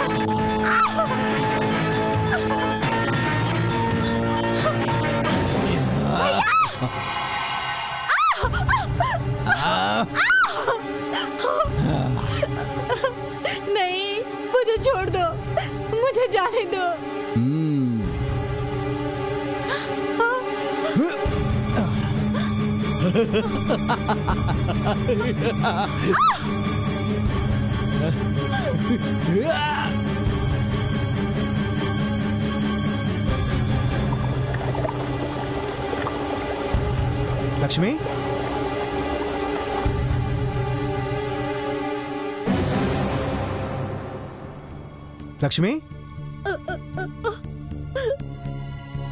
लक्ष्मी, लक्ष्मी,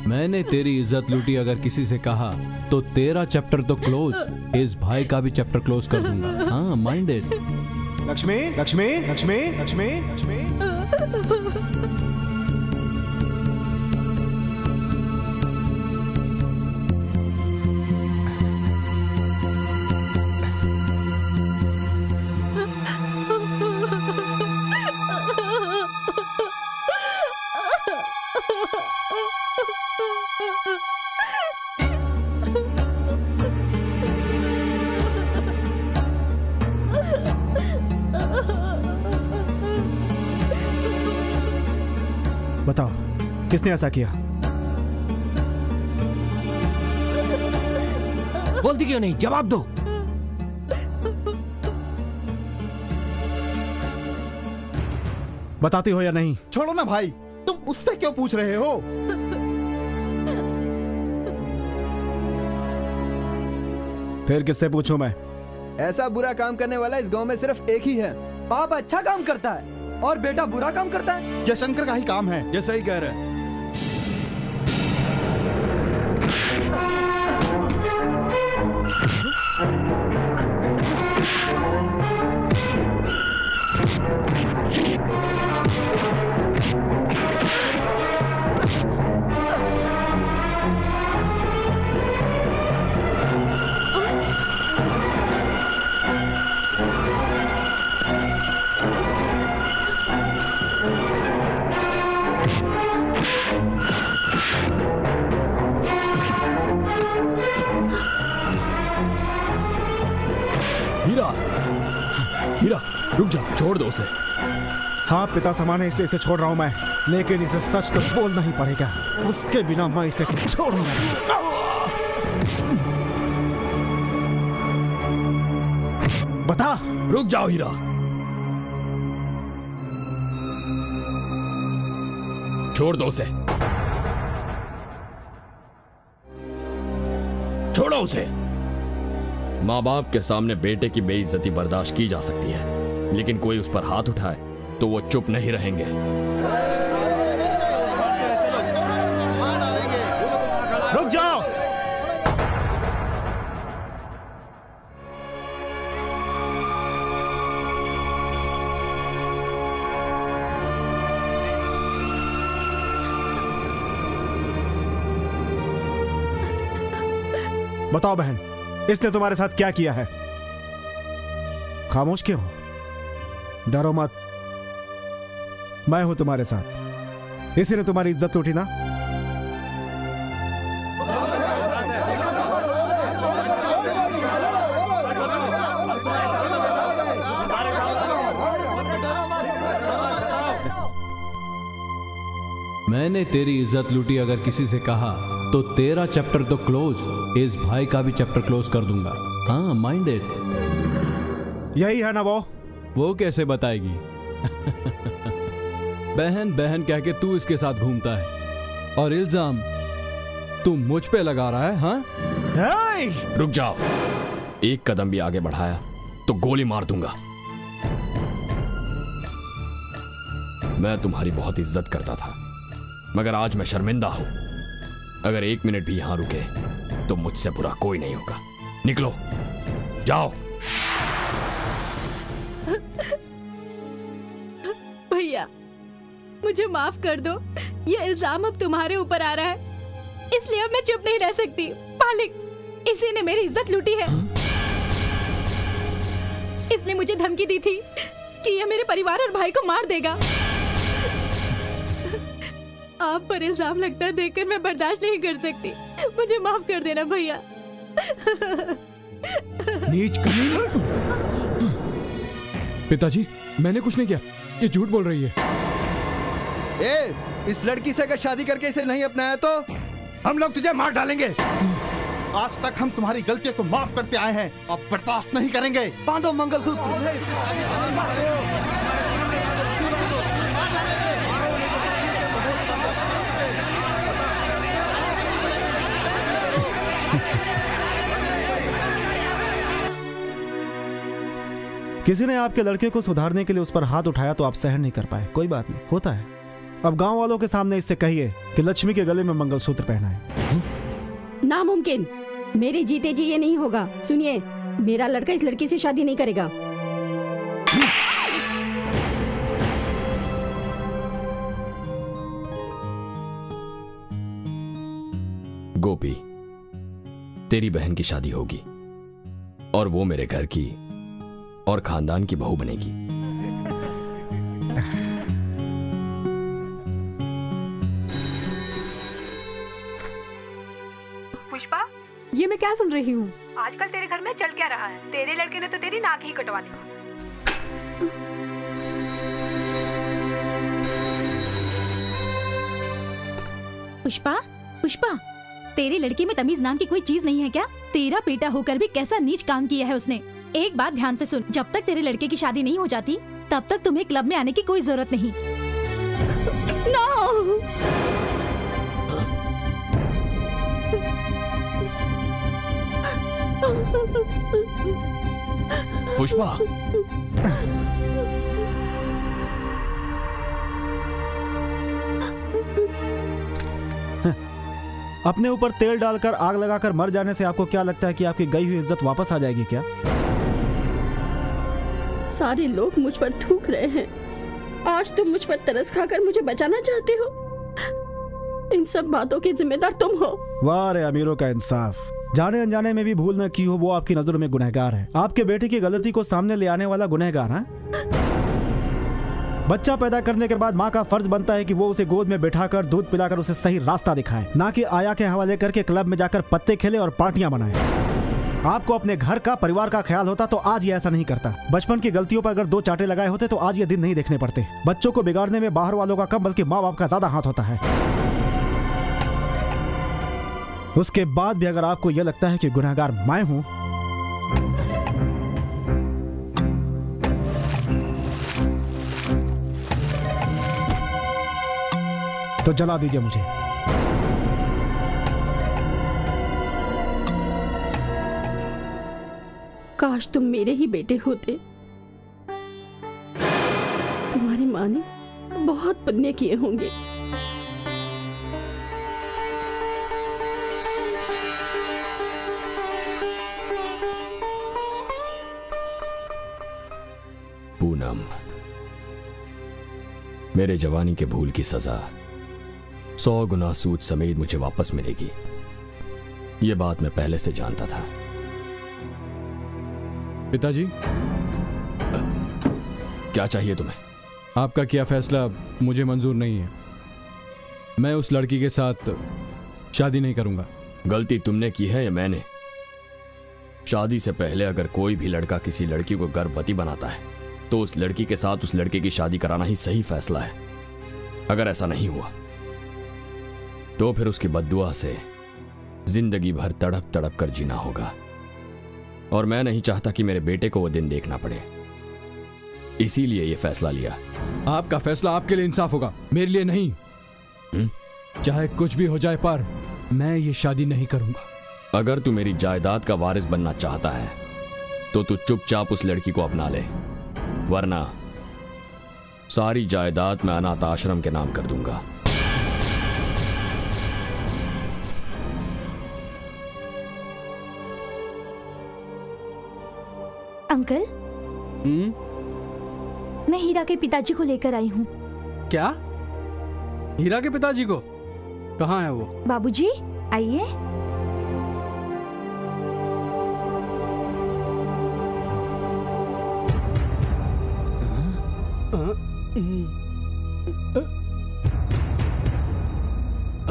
मैंने तेरी इज्जत लूटी अगर किसी से कहा तो तेरा चैप्टर तो क्लोज, इस भाई का भी चैप्टर क्लोज कर दूंगा। हाँ, माइंडेड। लक्ष्मी, लक्ष्मी, लक्ष्मी, लक्ष्मी, लक्ष्मी। बताओ, किसने ऐसा किया? बोलती क्यों नहीं? जवाब दो। बताती हो या नहीं? छोड़ो ना भाई, तुम उससे क्यों पूछ रहे हो? फिर किससे पूछूं मैं? ऐसा बुरा काम करने वाला इस गांव में सिर्फ एक ही है। बाप अच्छा काम करता है और बेटा बुरा काम करता है। यह शंकर का ही काम है। ये सही कह रहे हैं। हीरा, रुक जा, छोड़ दो उसे। हाँ, पिता समान है इसलिए इसे छोड़ रहा हूं मैं, लेकिन इसे सच तो बोलना ही पड़ेगा। उसके बिना मैं इसे छोड़ूंगा नहीं। बता। रुक जाओ हीरा, छोड़ दो उसे, छोड़ो उसे। माँ बाप के सामने बेटे की बेइज्जती बर्दाश्त की जा सकती है, लेकिन कोई उस पर हाथ उठाए तो वो चुप नहीं रहेंगे। रुक जाओ। बताओ बहन, इसने तुम्हारे साथ क्या किया है? खामोश क्यों? डरो मत, मैं हूं तुम्हारे साथ। इसी ने तुम्हारी इज्जत लूटी ना? मैंने तेरी इज्जत लूटी अगर किसी से कहा तो तेरा चैप्टर तो क्लोज, इस भाई का भी चैप्टर क्लोज कर दूंगा। हाँ, माइंडेड। यही है ना वो कैसे बताएगी? बहन बहन कह के तू इसके साथ घूमता है और इल्जाम तू मुझ पे लगा रहा है। हाँ, रुक जाओ, एक कदम भी आगे बढ़ाया तो गोली मार दूंगा। मैं तुम्हारी बहुत इज्जत करता था, मगर आज मैं शर्मिंदा हूं। अगर 1 मिनट भी यहां रुके तो मुझसे बुरा कोई नहीं होगा। निकलो, जाओ। भैया, मुझे माफ कर दो। ये इल्जाम अब तुम्हारे ऊपर आ रहा है, इसलिए अब मैं चुप नहीं रह सकती। मालिक, इसी ने मेरी इज्जत लूटी है। इसने मुझे धमकी दी थी कि यह मेरे परिवार और भाई को मार देगा। आप पर इल्जाम लगता है देखकर मैं बर्दाश्त नहीं कर सकती। मुझे माफ कर देना भैया। नीच कमीना। पिताजी, मैंने कुछ नहीं किया, ये झूठ बोल रही है। इस लड़की से अगर शादी करके इसे नहीं अपनाया तो हम लोग तुझे मार डालेंगे। आज तक हम तुम्हारी गलतियों को माफ करते आए हैं, अब बर्दाश्त नहीं करेंगे। बांधो मंगलसूत्र। किसी ने आपके लड़के को सुधारने के लिए उस पर हाथ उठाया तो आप सहन नहीं कर पाए। कोई बात नहीं, होता है। अब गांव वालों के सामने इससे कहिए कि लक्ष्मी के गले में मंगलसूत्र पहना है। नामुमकिन, मेरे जीते जी ये नहीं होगा। सुनिए, मेरा लड़का इस लड़की से शादी नहीं करेगा। गोपी, तेरी बहन की शादी होगी और वो मेरे घर की और खानदान की बहू बनेगी। पुष्पा, ये मैं क्या सुन रही हूँ? आजकल तेरे घर में चल क्या रहा है? तेरे लड़के ने तो तेरी नाक ही कटवा दी। पुष्पा, पुष्पा, तेरे लड़के में तमीज नाम की कोई चीज नहीं है क्या? तेरा बेटा होकर भी कैसा नीच काम किया है उसने। एक बात ध्यान से सुन, जब तक तेरे लड़के की शादी नहीं हो जाती तब तक तुम्हें क्लब में आने की कोई जरूरत नहीं। नो! पुष्पा, अपने ऊपर तेल डालकर आग लगाकर मर जाने से आपको क्या लगता है कि आपकी गई हुई इज्जत वापस आ जाएगी क्या? सारे लोग मुझ पर थूक रहे हैं, आज तुम मुझ पर तरस खाकर मुझे बचाना चाहते हो। इन सब बातों की जिम्मेदार तुम हो। वाह रे अमीरों का इंसाफ। जाने अनजाने में भी भूल न की हो वो आपकी नजरों में गुनहगार है। आपके बेटे की गलती को सामने ले आने वाला गुनहगार है। बच्चा पैदा करने के बाद माँ का फर्ज बनता है कि वो उसे गोद में बिठाकर दूध पिलाकर उसे सही रास्ता दिखाए, ना कि आया के हवाले करके क्लब में जाकर पत्ते खेले और पार्टियां बनाए। आपको अपने घर का, परिवार का ख्याल होता तो आज ये ऐसा नहीं करता। बचपन की गलतियों पर अगर 2 चांटे लगाए होते तो आज ये दिन नहीं देखने पड़ते। बच्चों को बिगाड़ने में बाहर वालों का कम बल्कि माँ बाप का ज्यादा हाथ होता है। उसके बाद भी अगर आपको यह लगता है कि गुनहगार मैं हूं, तो जला दीजिए मुझे। काश तुम मेरे ही बेटे होते। तुम्हारी माँ ने बहुत पुण्य किए होंगे। पूनम, मेरे जवानी के भूल की सजा 100 गुना सूद समेत मुझे वापस मिलेगी। ये बात मैं पहले से जानता था। पिताजी, क्या चाहिए तुम्हें? आपका किया फैसला मुझे मंजूर नहीं है। मैं उस लड़की के साथ शादी नहीं करूंगा। गलती तुमने की है या मैंने? शादी से पहले अगर कोई भी लड़का किसी लड़की को गर्भवती बनाता है तो उस लड़की के साथ उस लड़के की शादी कराना ही सही फैसला है। अगर ऐसा नहीं हुआ तो फिर उसकी बद्दुआ से जिंदगी भर तड़प तड़प कर जीना होगा। और मैं नहीं चाहता कि मेरे बेटे को वो दिन देखना पड़े, इसीलिए ये फैसला लिया। आपका फैसला आपके लिए इंसाफ होगा, मेरे लिए नहीं। चाहे कुछ भी हो जाए पर मैं ये शादी नहीं करूंगा। अगर तू मेरी जायदाद का वारिस बनना चाहता है तो तू चुपचाप उस लड़की को अपना ले, वरना सारी जायदाद मैं अनाथ आश्रम के नाम कर दूंगा। अंकल, मैं हीरा के पिताजी को लेकर आई हूँ। क्या? हीरा के पिताजी को? कहाँ है वो? बाबूजी, आइए।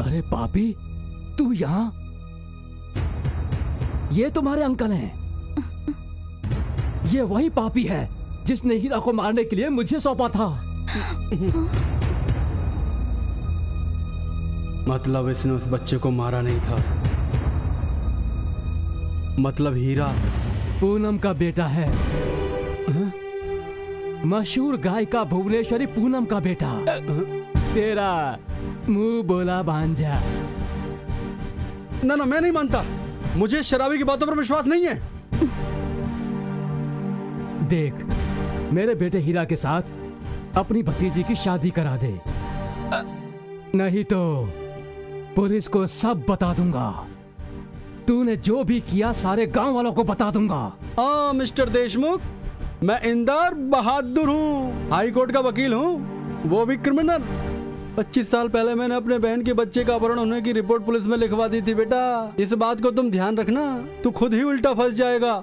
अरे पापी, तू यहाँ? ये तुम्हारे अंकल हैं। ये वही पापी है जिसने हीरा को मारने के लिए मुझे सौंपा था। मतलब इसने उस बच्चे को मारा नहीं था। मतलब हीरा पूनम का बेटा है। मशहूर गायिका भुवनेश्वरी पूनम का बेटा। तेरा मुंह बोला भांजा। ना ना, मैं नहीं मानता। मुझे शराबी की बातों पर विश्वास नहीं है। देख, मेरे बेटे हीरा के साथ अपनी भतीजी की शादी करा दे, नहीं तो पुलिस को सब बता दूंगा। तूने जो भी किया सारे गांव वालों को बता दूंगा। हाँ मिस्टर देशमुख, मैं इंदर बहादुर हूँ, हाई कोर्ट का वकील हूँ, वो भी क्रिमिनल। 25 साल पहले मैंने अपने बहन के बच्चे का अपहरण होने की रिपोर्ट पुलिस में लिखवा दी थी। बेटा, इस बात को तुम ध्यान रखना, तू खुद ही उल्टा फंस जाएगा।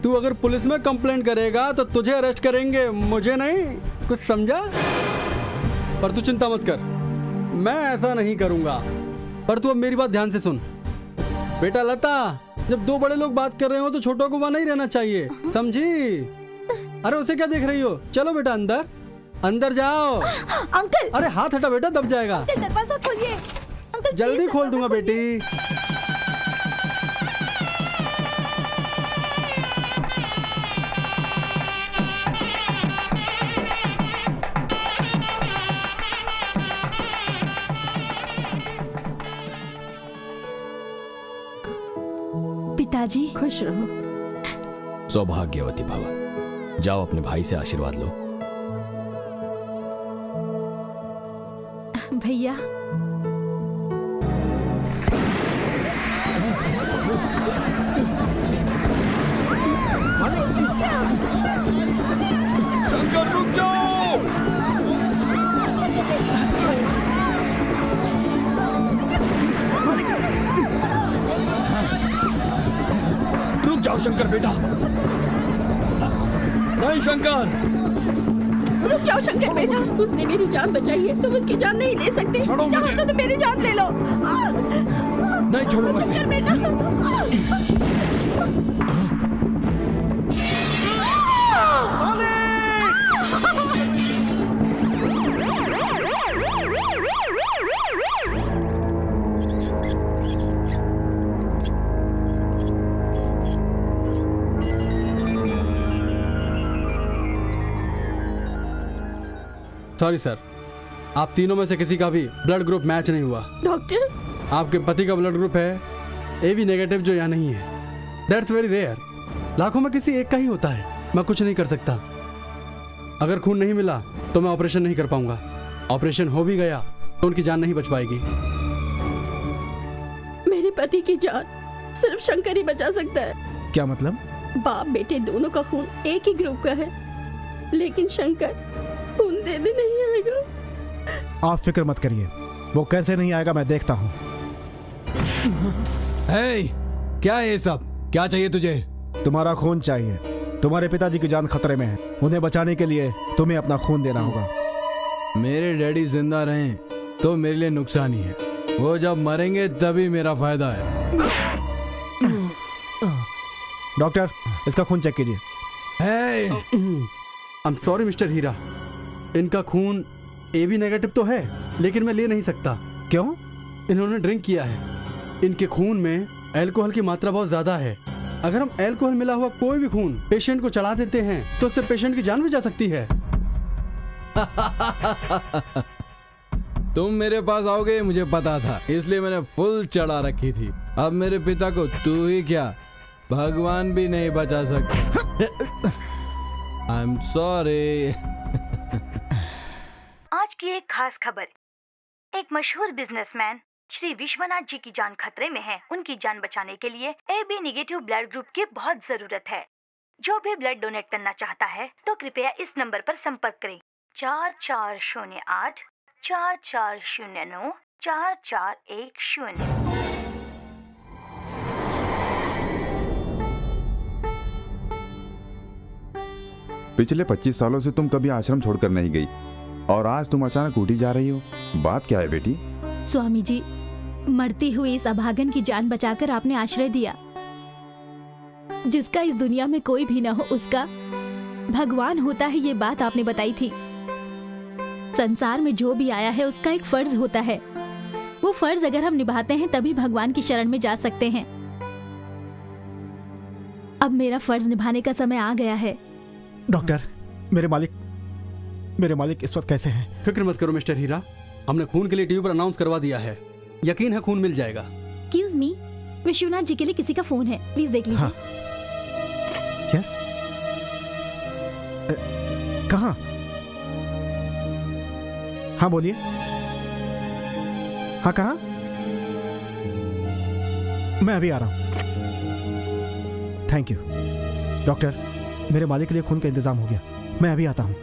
तू अगर पुलिस में कंप्लेंट करेगा तो तुझे अरेस्ट करेंगे, मुझे नहीं। कुछ समझा? पर तू चिंता मत कर, मैं ऐसा नहीं करूंगा। पर तू अब मेरी बात ध्यान से सुन। बेटा लता, जब दो बड़े लोग बात कर रहे हो तो छोटों को वहां नहीं रहना चाहिए, समझी? अरे उसे क्या देख रही हो? चलो बेटा अंदर, अंदर जाओ। अंकल! अरे हाथ हटा बेटा, दब जाएगा। दरवाजा खोलिए अंकल। जल्दी खोल दूंगा बेटी। पिताजी खुश रहो। सौभाग्यवती भव। जाओ अपने भाई से आशीर्वाद लो। भैया, शंकर रुक जाओ। रुक जाओ शंकर बेटा। नहीं शंकर, रुक जाओ शंकर बेटा, उसने मेरी जान बचाई है, तुम उसकी जान नहीं ले सकते। चाहो तो मेरी जान ले लो। नहीं छोड़ूंगा शंकर बेटा। सॉरी सर, आप तीनों में से किसी का भी ब्लड ग्रुप मैच नहीं हुआ। डॉक्टर, आपके पति का ब्लड ग्रुप है AB नेगेटिव, जो यहाँ नहीं है। दैट्स वेरी रेयर, लाखों में किसी एक का ही होता है। मैं कुछ नहीं कर सकता। अगर खून नहीं मिला तो मैं ऑपरेशन नहीं कर पाऊंगा। ऑपरेशन हो भी गया तो उनकी जान नहीं बच पाएगी। मेरे पति की जान सिर्फ शंकर ही बचा सकता है। क्या मतलब? बाप बेटे दोनों का खून एक ही ग्रुप का है, लेकिन शंकर खून देने नहीं आएगा। आप फिक्र मत करिए, वो कैसे नहीं आएगा मैं देखता हूँ। क्या है ये सब? क्या चाहिए तुझे? तुम्हारा खून चाहिए। तुम्हारे पिताजी की जान खतरे में है, उन्हें बचाने के लिए तुम्हें अपना खून देना होगा। मेरे डैडी जिंदा रहें तो मेरे लिए नुकसान ही है, वो जब मरेंगे तभी मेरा फायदा है। डॉक्टर, इसका खून चेक कीजिए। I'm sorry मिस्टर हीरा, इनका खून AB नेगेटिव तो है, लेकिन मैं ले नहीं सकता। क्यों? इन्होंने ड्रिंक किया है। इनके खून में अल्कोहल की मात्रा बहुत ज्यादा है। अगर हम अल्कोहल मिला हुआ कोई भी खून पेशेंट को चढ़ा देते हैं तो उससे पेशेंट की जान भी जा सकती है। तुम मेरे पास आओगे मुझे पता था, इसलिए मैंने फुल चढ़ा रखी थी। अब मेरे पिता को तू ही क्या, भगवान भी नहीं बचा सकता। I am sorry. आज की एक खास खबर। एक मशहूर बिजनेसमैन श्री विश्वनाथ जी की जान खतरे में है। उनकी जान बचाने के लिए AB नेगेटिव ब्लड ग्रुप की बहुत जरूरत है। जो भी ब्लड डोनेट करना चाहता है तो कृपया इस नंबर पर संपर्क करें। 4408 4409 4410। पिछले 25 सालों से तुम कभी आश्रम छोड़कर नहीं गई और आज तुम अचानक उठी जा रही हो। बात क्या है बेटी? स्वामी जी, मरती हुई इस अभागन की जान बचाकर आपने आश्रय दिया। जिसका इस दुनिया में कोई भी न हो उसका भगवान होता है, ये बात आपने बताई थी। संसार में जो भी आया है उसका एक फर्ज होता है। वो फर्ज अगर हम निभाते हैं तभी भगवान की शरण में जा सकते हैं। अब मेरा फर्ज निभाने का समय आ गया है। डॉक्टर, मेरे मालिक इस वक्त कैसे हैं? फिक्र मत करो मिस्टर हीरा, हमने खून के लिए टीवी पर अनाउंस करवा दिया है। यकीन है खून मिल जाएगा। एक्सक्यूज मी, विश्वनाथ जी के लिए किसी का फोन है, प्लीज देख लीजिए। हाँ। यस, कहाँ? हाँ बोलिए। हाँ कहाँ? मैं अभी आ रहा हूँ। थैंक यू डॉक्टर, मेरे मालिक के लिए खून का इंतजाम हो गया, मैं अभी आता हूँ।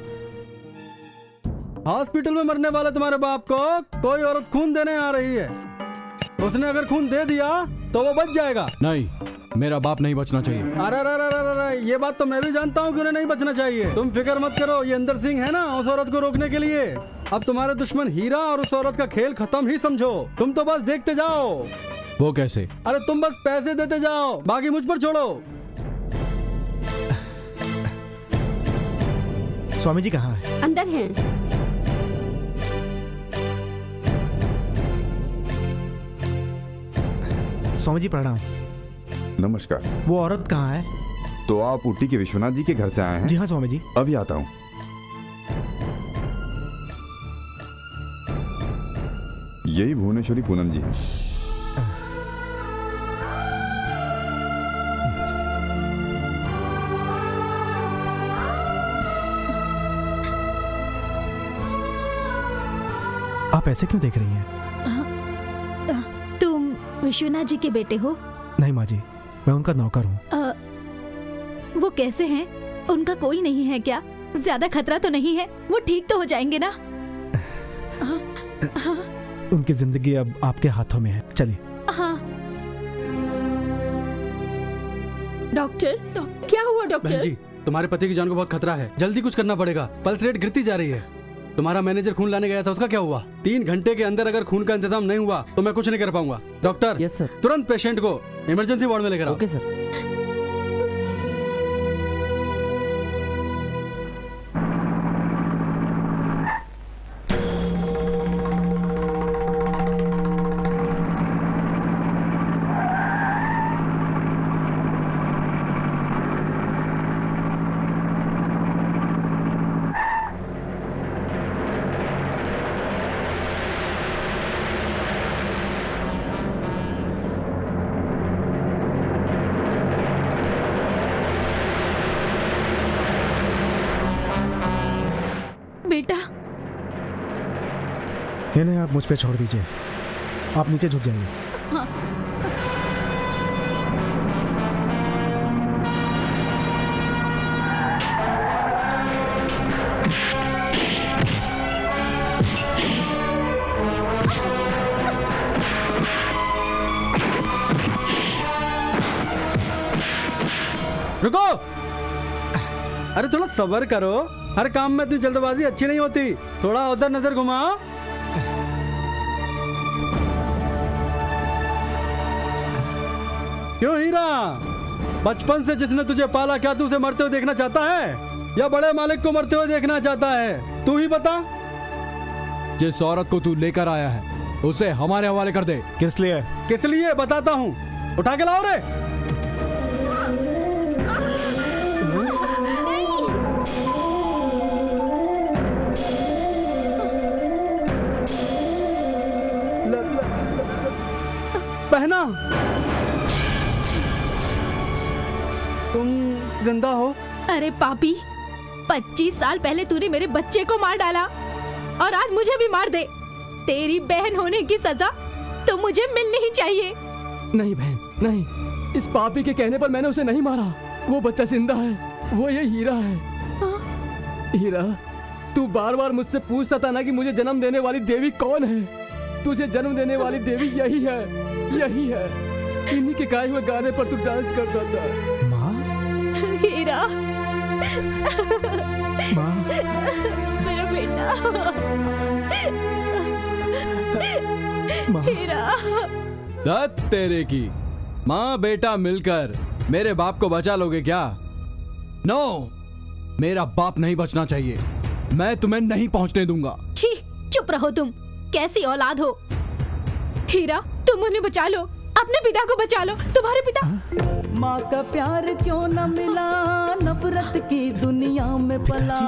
हॉस्पिटल में मरने वाले तुम्हारे बाप को कोई औरत खून देने आ रही है। उसने अगर खून दे दिया तो वो बच जाएगा। नहीं, मेरा बाप नहीं बचना चाहिए। अरे ये बात तो मैं भी जानता हूँ कि उन्हें नहीं बचना चाहिए। तुम फिक्र मत करो, ये इंदर सिंह है ना उस औरत को रोकने के लिए। अब तुम्हारे दुश्मन हीरा और उस औरत का खेल खत्म ही समझो। तुम तो बस देखते जाओ। वो कैसे? अरे तुम बस पैसे देते जाओ, बाकी मुझ पर छोड़ो। स्वामी जी कहाँ है? अंदर हैं। स्वामी जी प्रणाम। नमस्कार। वो औरत कहाँ है? तो आप ऊटी के विश्वनाथ जी के घर से आए हैं? जी हाँ स्वामी जी। अभी आता हूँ। यही भुवनेश्वरी पूनम जी हैं। आप ऐसे क्यों देख रही हैं? तुम विश्वनाथ जी के बेटे हो? नहीं माँ जी, मैं उनका नौकर हूँ। वो कैसे हैं? उनका कोई नहीं है क्या? ज्यादा खतरा तो नहीं है? वो ठीक तो हो जाएंगे ना? उनकी जिंदगी अब आपके हाथों में है, चलिए। हाँ। डॉक्टर, क्या हुआ डॉक्टर? बहन जी, तुम्हारे पति की जान को बहुत खतरा है, जल्दी कुछ करना पड़ेगा। पल्स रेट गिरती जा रही है। तुम्हारा मैनेजर खून लाने गया था, उसका क्या हुआ? 3 घंटे के अंदर अगर खून का इंतजाम नहीं हुआ तो मैं कुछ नहीं कर पाऊंगा। Doctor, yes sir. तुरंत पेशेंट को इमरजेंसी वार्ड में लेकर आओ। Okay sir. बेटा, इन्हें आप मुझ पे छोड़ दीजिए, आप नीचे झुक जाइए। हाँ। रुको, अरे थोड़ा सब्र करो। हर काम में इतनी जल्दबाजी अच्छी नहीं होती। थोड़ा उधर नजर घुमाओ। क्यों हीरा, बचपन से जिसने तुझे पाला, क्या तू उसे मरते हुए देखना चाहता है या बड़े मालिक को मरते हुए देखना चाहता है? तू ही बता। जिस औरत को तू लेकर आया है उसे हमारे हवाले कर दे। किस लिए? किस लिए बताता हूँ, उठा के लाओ रे। बहना, तुम जिंदा हो? अरे पापी, 25 साल पहले तूने मेरे बच्चे को मार डाला और आज मुझे भी मार दे। तेरी बहन होने की सजा तो मुझे मिलनी ही चाहिए। नहीं बहन, नहीं। इस पापी के कहने पर मैंने उसे नहीं मारा। वो बच्चा जिंदा है, वो ये हीरा है। हीरा, तू बार बार मुझसे पूछता था ना कि मुझे जन्म देने वाली देवी कौन है। तुझे जन्म देने वाली देवी यही है, यही है। इन्हीं के गाए हुए गाने पर तू डांस करता था। माँ? हीरा, माँ, मेरा बेटा। हीरा, दत्त तेरे की माँ बेटा मिलकर मेरे बाप को बचा लोगे क्या? नो, मेरा बाप नहीं बचना चाहिए। मैं तुम्हें नहीं पहुंचने दूंगा। छी, चुप रहो तुम। कैसी औलाद हो? हीरा, तुम उन्हें बचा लो, अपने पिता को बचा लो। तुम्हारे पिता माँ का प्यार क्यों न मिला, नफरत की दुनिया में पला,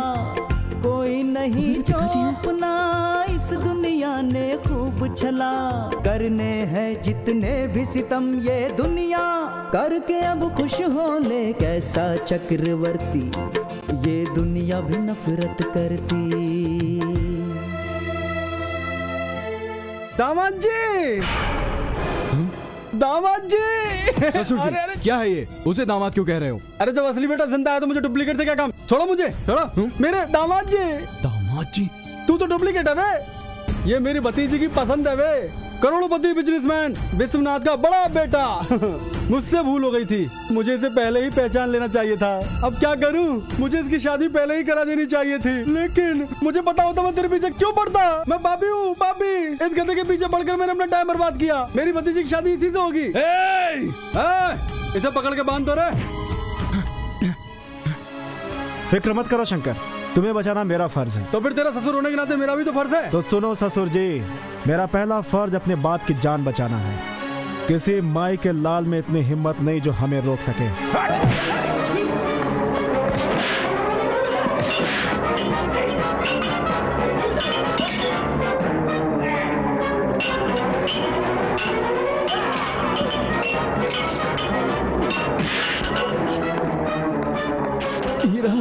कोई नहीं जो अपना इस दुनिया ने खूब छला। करने हैं जितने भी सितम ये दुनिया, करके अब खुश हो ले कैसा चक्रवर्ती, ये दुनिया भी नफरत करती। दामाद जी, दामाद जी। ससुर जी, अरे अरे क्या है ये? उसे दामाद क्यों कह रहे हो? अरे जब असली बेटा जिंदा है तो मुझे डुप्लीकेट से क्या काम? छोड़ो मुझे, छोड़ो। मेरे दामाद जी। दामाद जी? तू तो डुप्लीकेट है वे। ये मेरी भतीजी की पसंद है वे, करोड़पति बिजनेसमैन विश्वनाथ का बड़ा बेटा। मुझसे भूल हो गई थी, मुझे इसे पहले ही पहचान लेना चाहिए था। अब क्या करूं? मुझे इसकी शादी पहले ही करा देनी चाहिए थी, लेकिन मुझे पता होता मैं तेरे पीछे क्यों पड़ता। मैं बाबी हूँ, बाबी। इस गधे के पीछे पड़कर मैंने अपना टाइम बर्बाद किया। मेरी भतीजी की शादी इसी से होगी। इसे पकड़ के बांध दो रे। फिक्र मत करो शंकर, तुम्हें बचाना मेरा फर्ज है। तो फिर तेरा ससुर होने के नाते मेरा भी तो फर्ज है। तो सुनो ससुर जी, मेरा पहला फर्ज अपने बाप की जान बचाना है। किसी माई के लाल में इतनी हिम्मत नहीं जो हमें रोक सके। हीरा,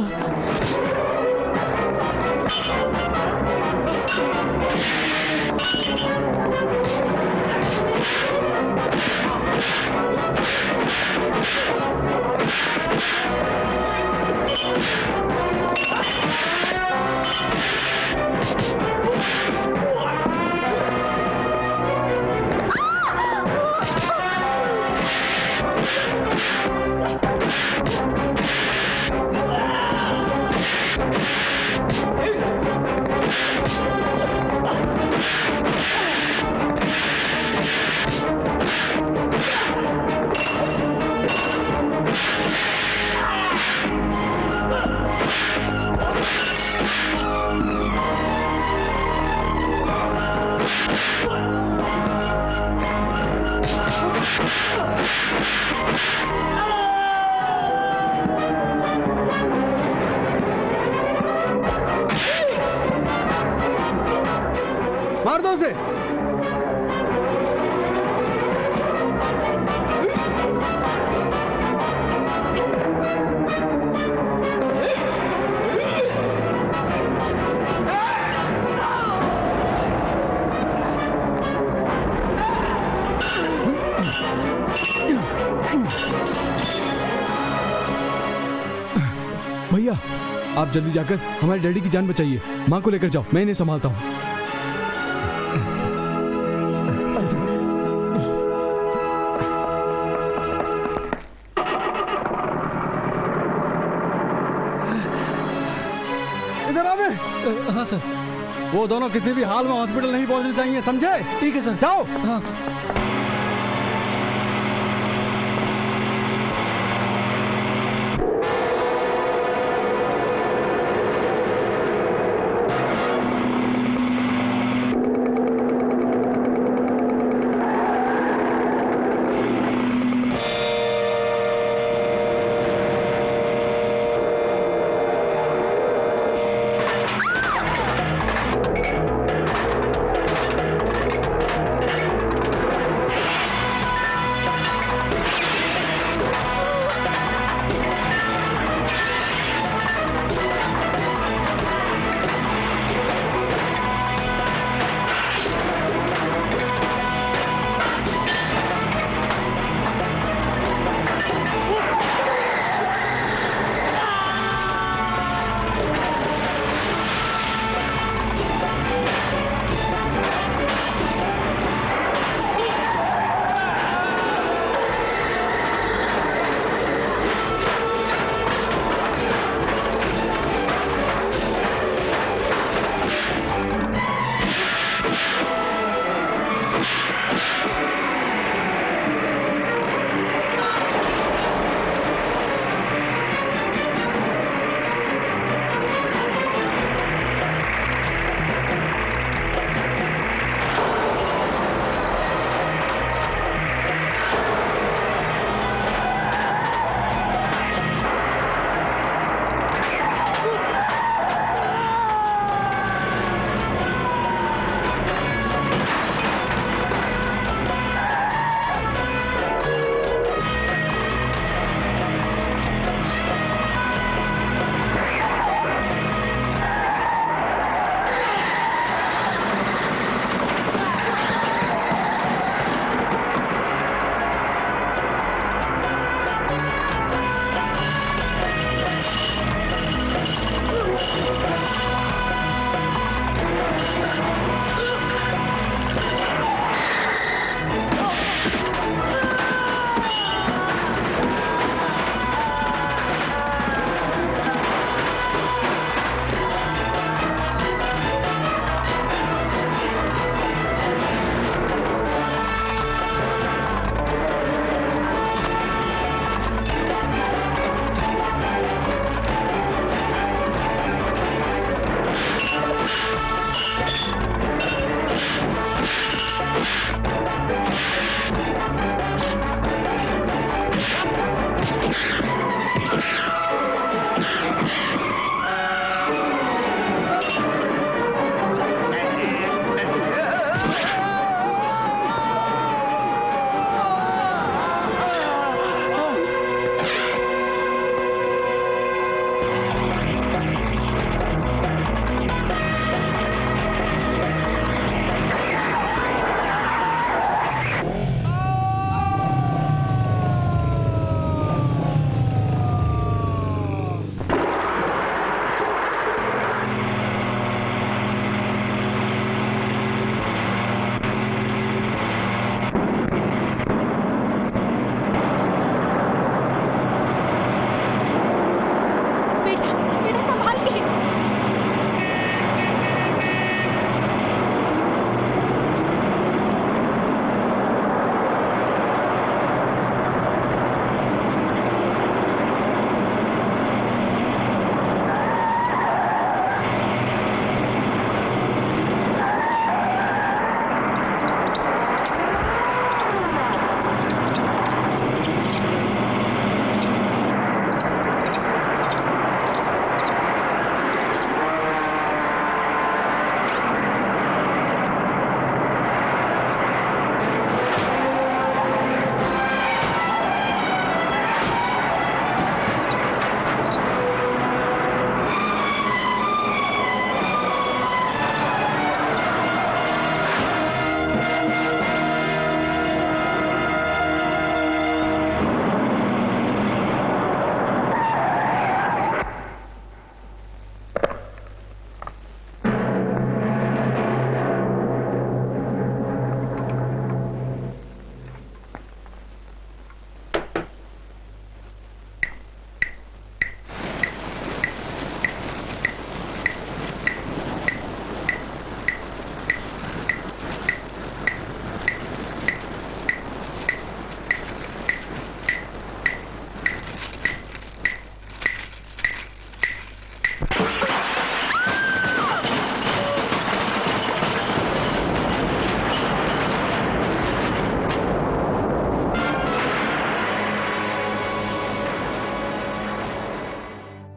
मार दो उसे। भैया, आप जल्दी जाकर हमारे डैडी की जान बचाइए। माँ को लेकर जाओ, मैं इन्हें संभालता हूँ। इधर आ बे। हाँ सर। वो दोनों किसी भी हाल में हॉस्पिटल नहीं पहुंचने चाहिए, समझे? ठीक है सर। जाओ। हाँ।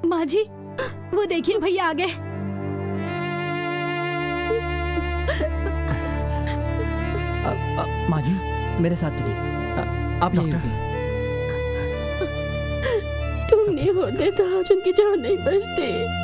माँ जी, वो देखिए भैया आ गए। माँ जी, मेरे साथ चलिए। आप यहीं रुकिए। तुम नहीं होते तो आज उनकी जान नहीं बचती।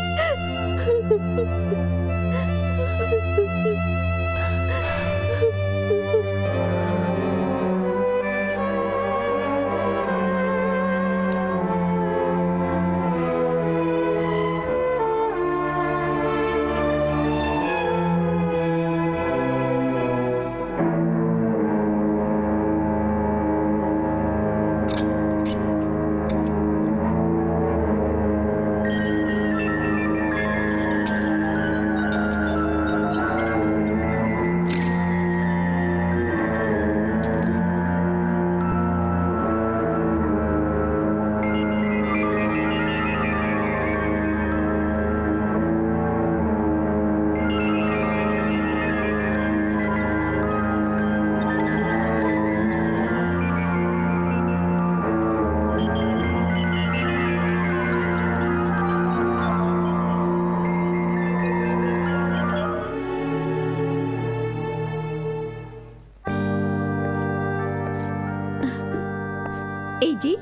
ए जी,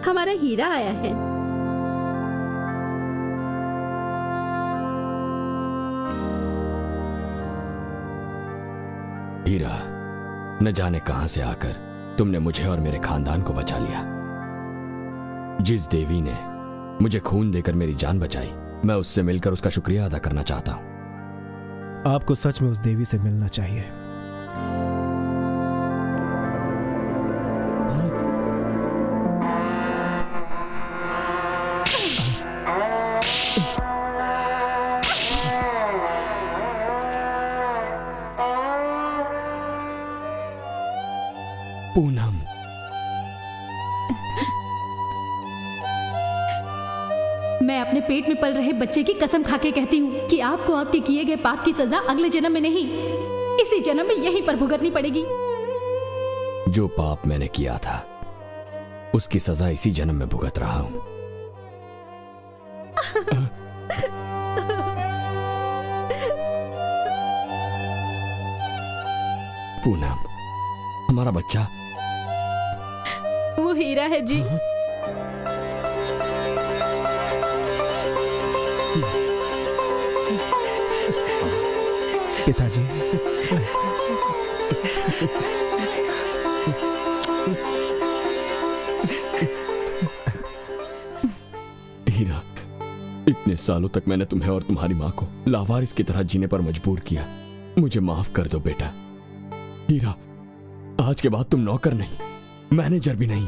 हमारा हीरा आया है। हीरा, न जाने कहां से आकर तुमने मुझे और मेरे खानदान को बचा लिया। जिस देवी ने मुझे खून देकर मेरी जान बचाई, मैं उससे मिलकर उसका शुक्रिया अदा करना चाहता हूं। आपको सच में उस देवी से मिलना चाहिए। पूनम, मैं अपने पेट में पल रहे बच्चे की कसम खाके कहती हूँ कि आपको आपके किए गए पाप की सजा अगले जन्म में नहीं, इसी जन्म में यहीं पर भुगतनी पड़ेगी। जो पाप मैंने किया था उसकी सजा इसी जन्म में भुगत रहा हूं। पूनम, हमारा बच्चा वो हीरा है जी। पिताजी, हीरा, इतने सालों तक मैंने तुम्हें और तुम्हारी माँ को लावारिस की तरह जीने पर मजबूर किया। मुझे माफ कर दो बेटा। हीरा, आज के बाद तुम नौकर नहीं, मैनेजर भी नहीं।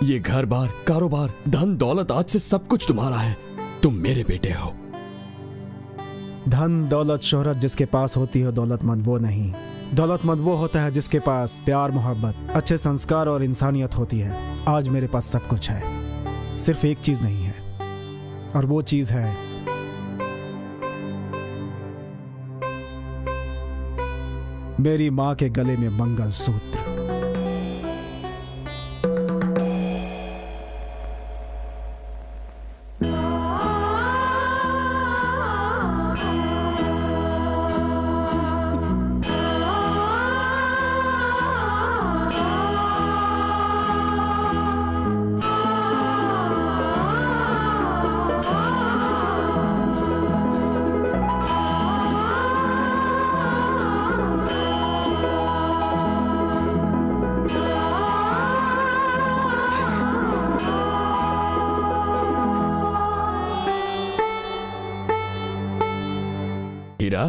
ये घर बार, कारोबार, धन दौलत, आज से सब कुछ तुम्हारा है। तुम मेरे बेटे हो। धन दौलत शोहरत जिसके पास होती है दौलतमंद वो नहीं। दौलतमंद वो होता है जिसके पास प्यार, मोहब्बत, अच्छे संस्कार और इंसानियत होती है। आज मेरे पास सब कुछ है, सिर्फ एक चीज नहीं है, और वो चीज है मेरी मां के गले में मंगलसूत्र। हीरा,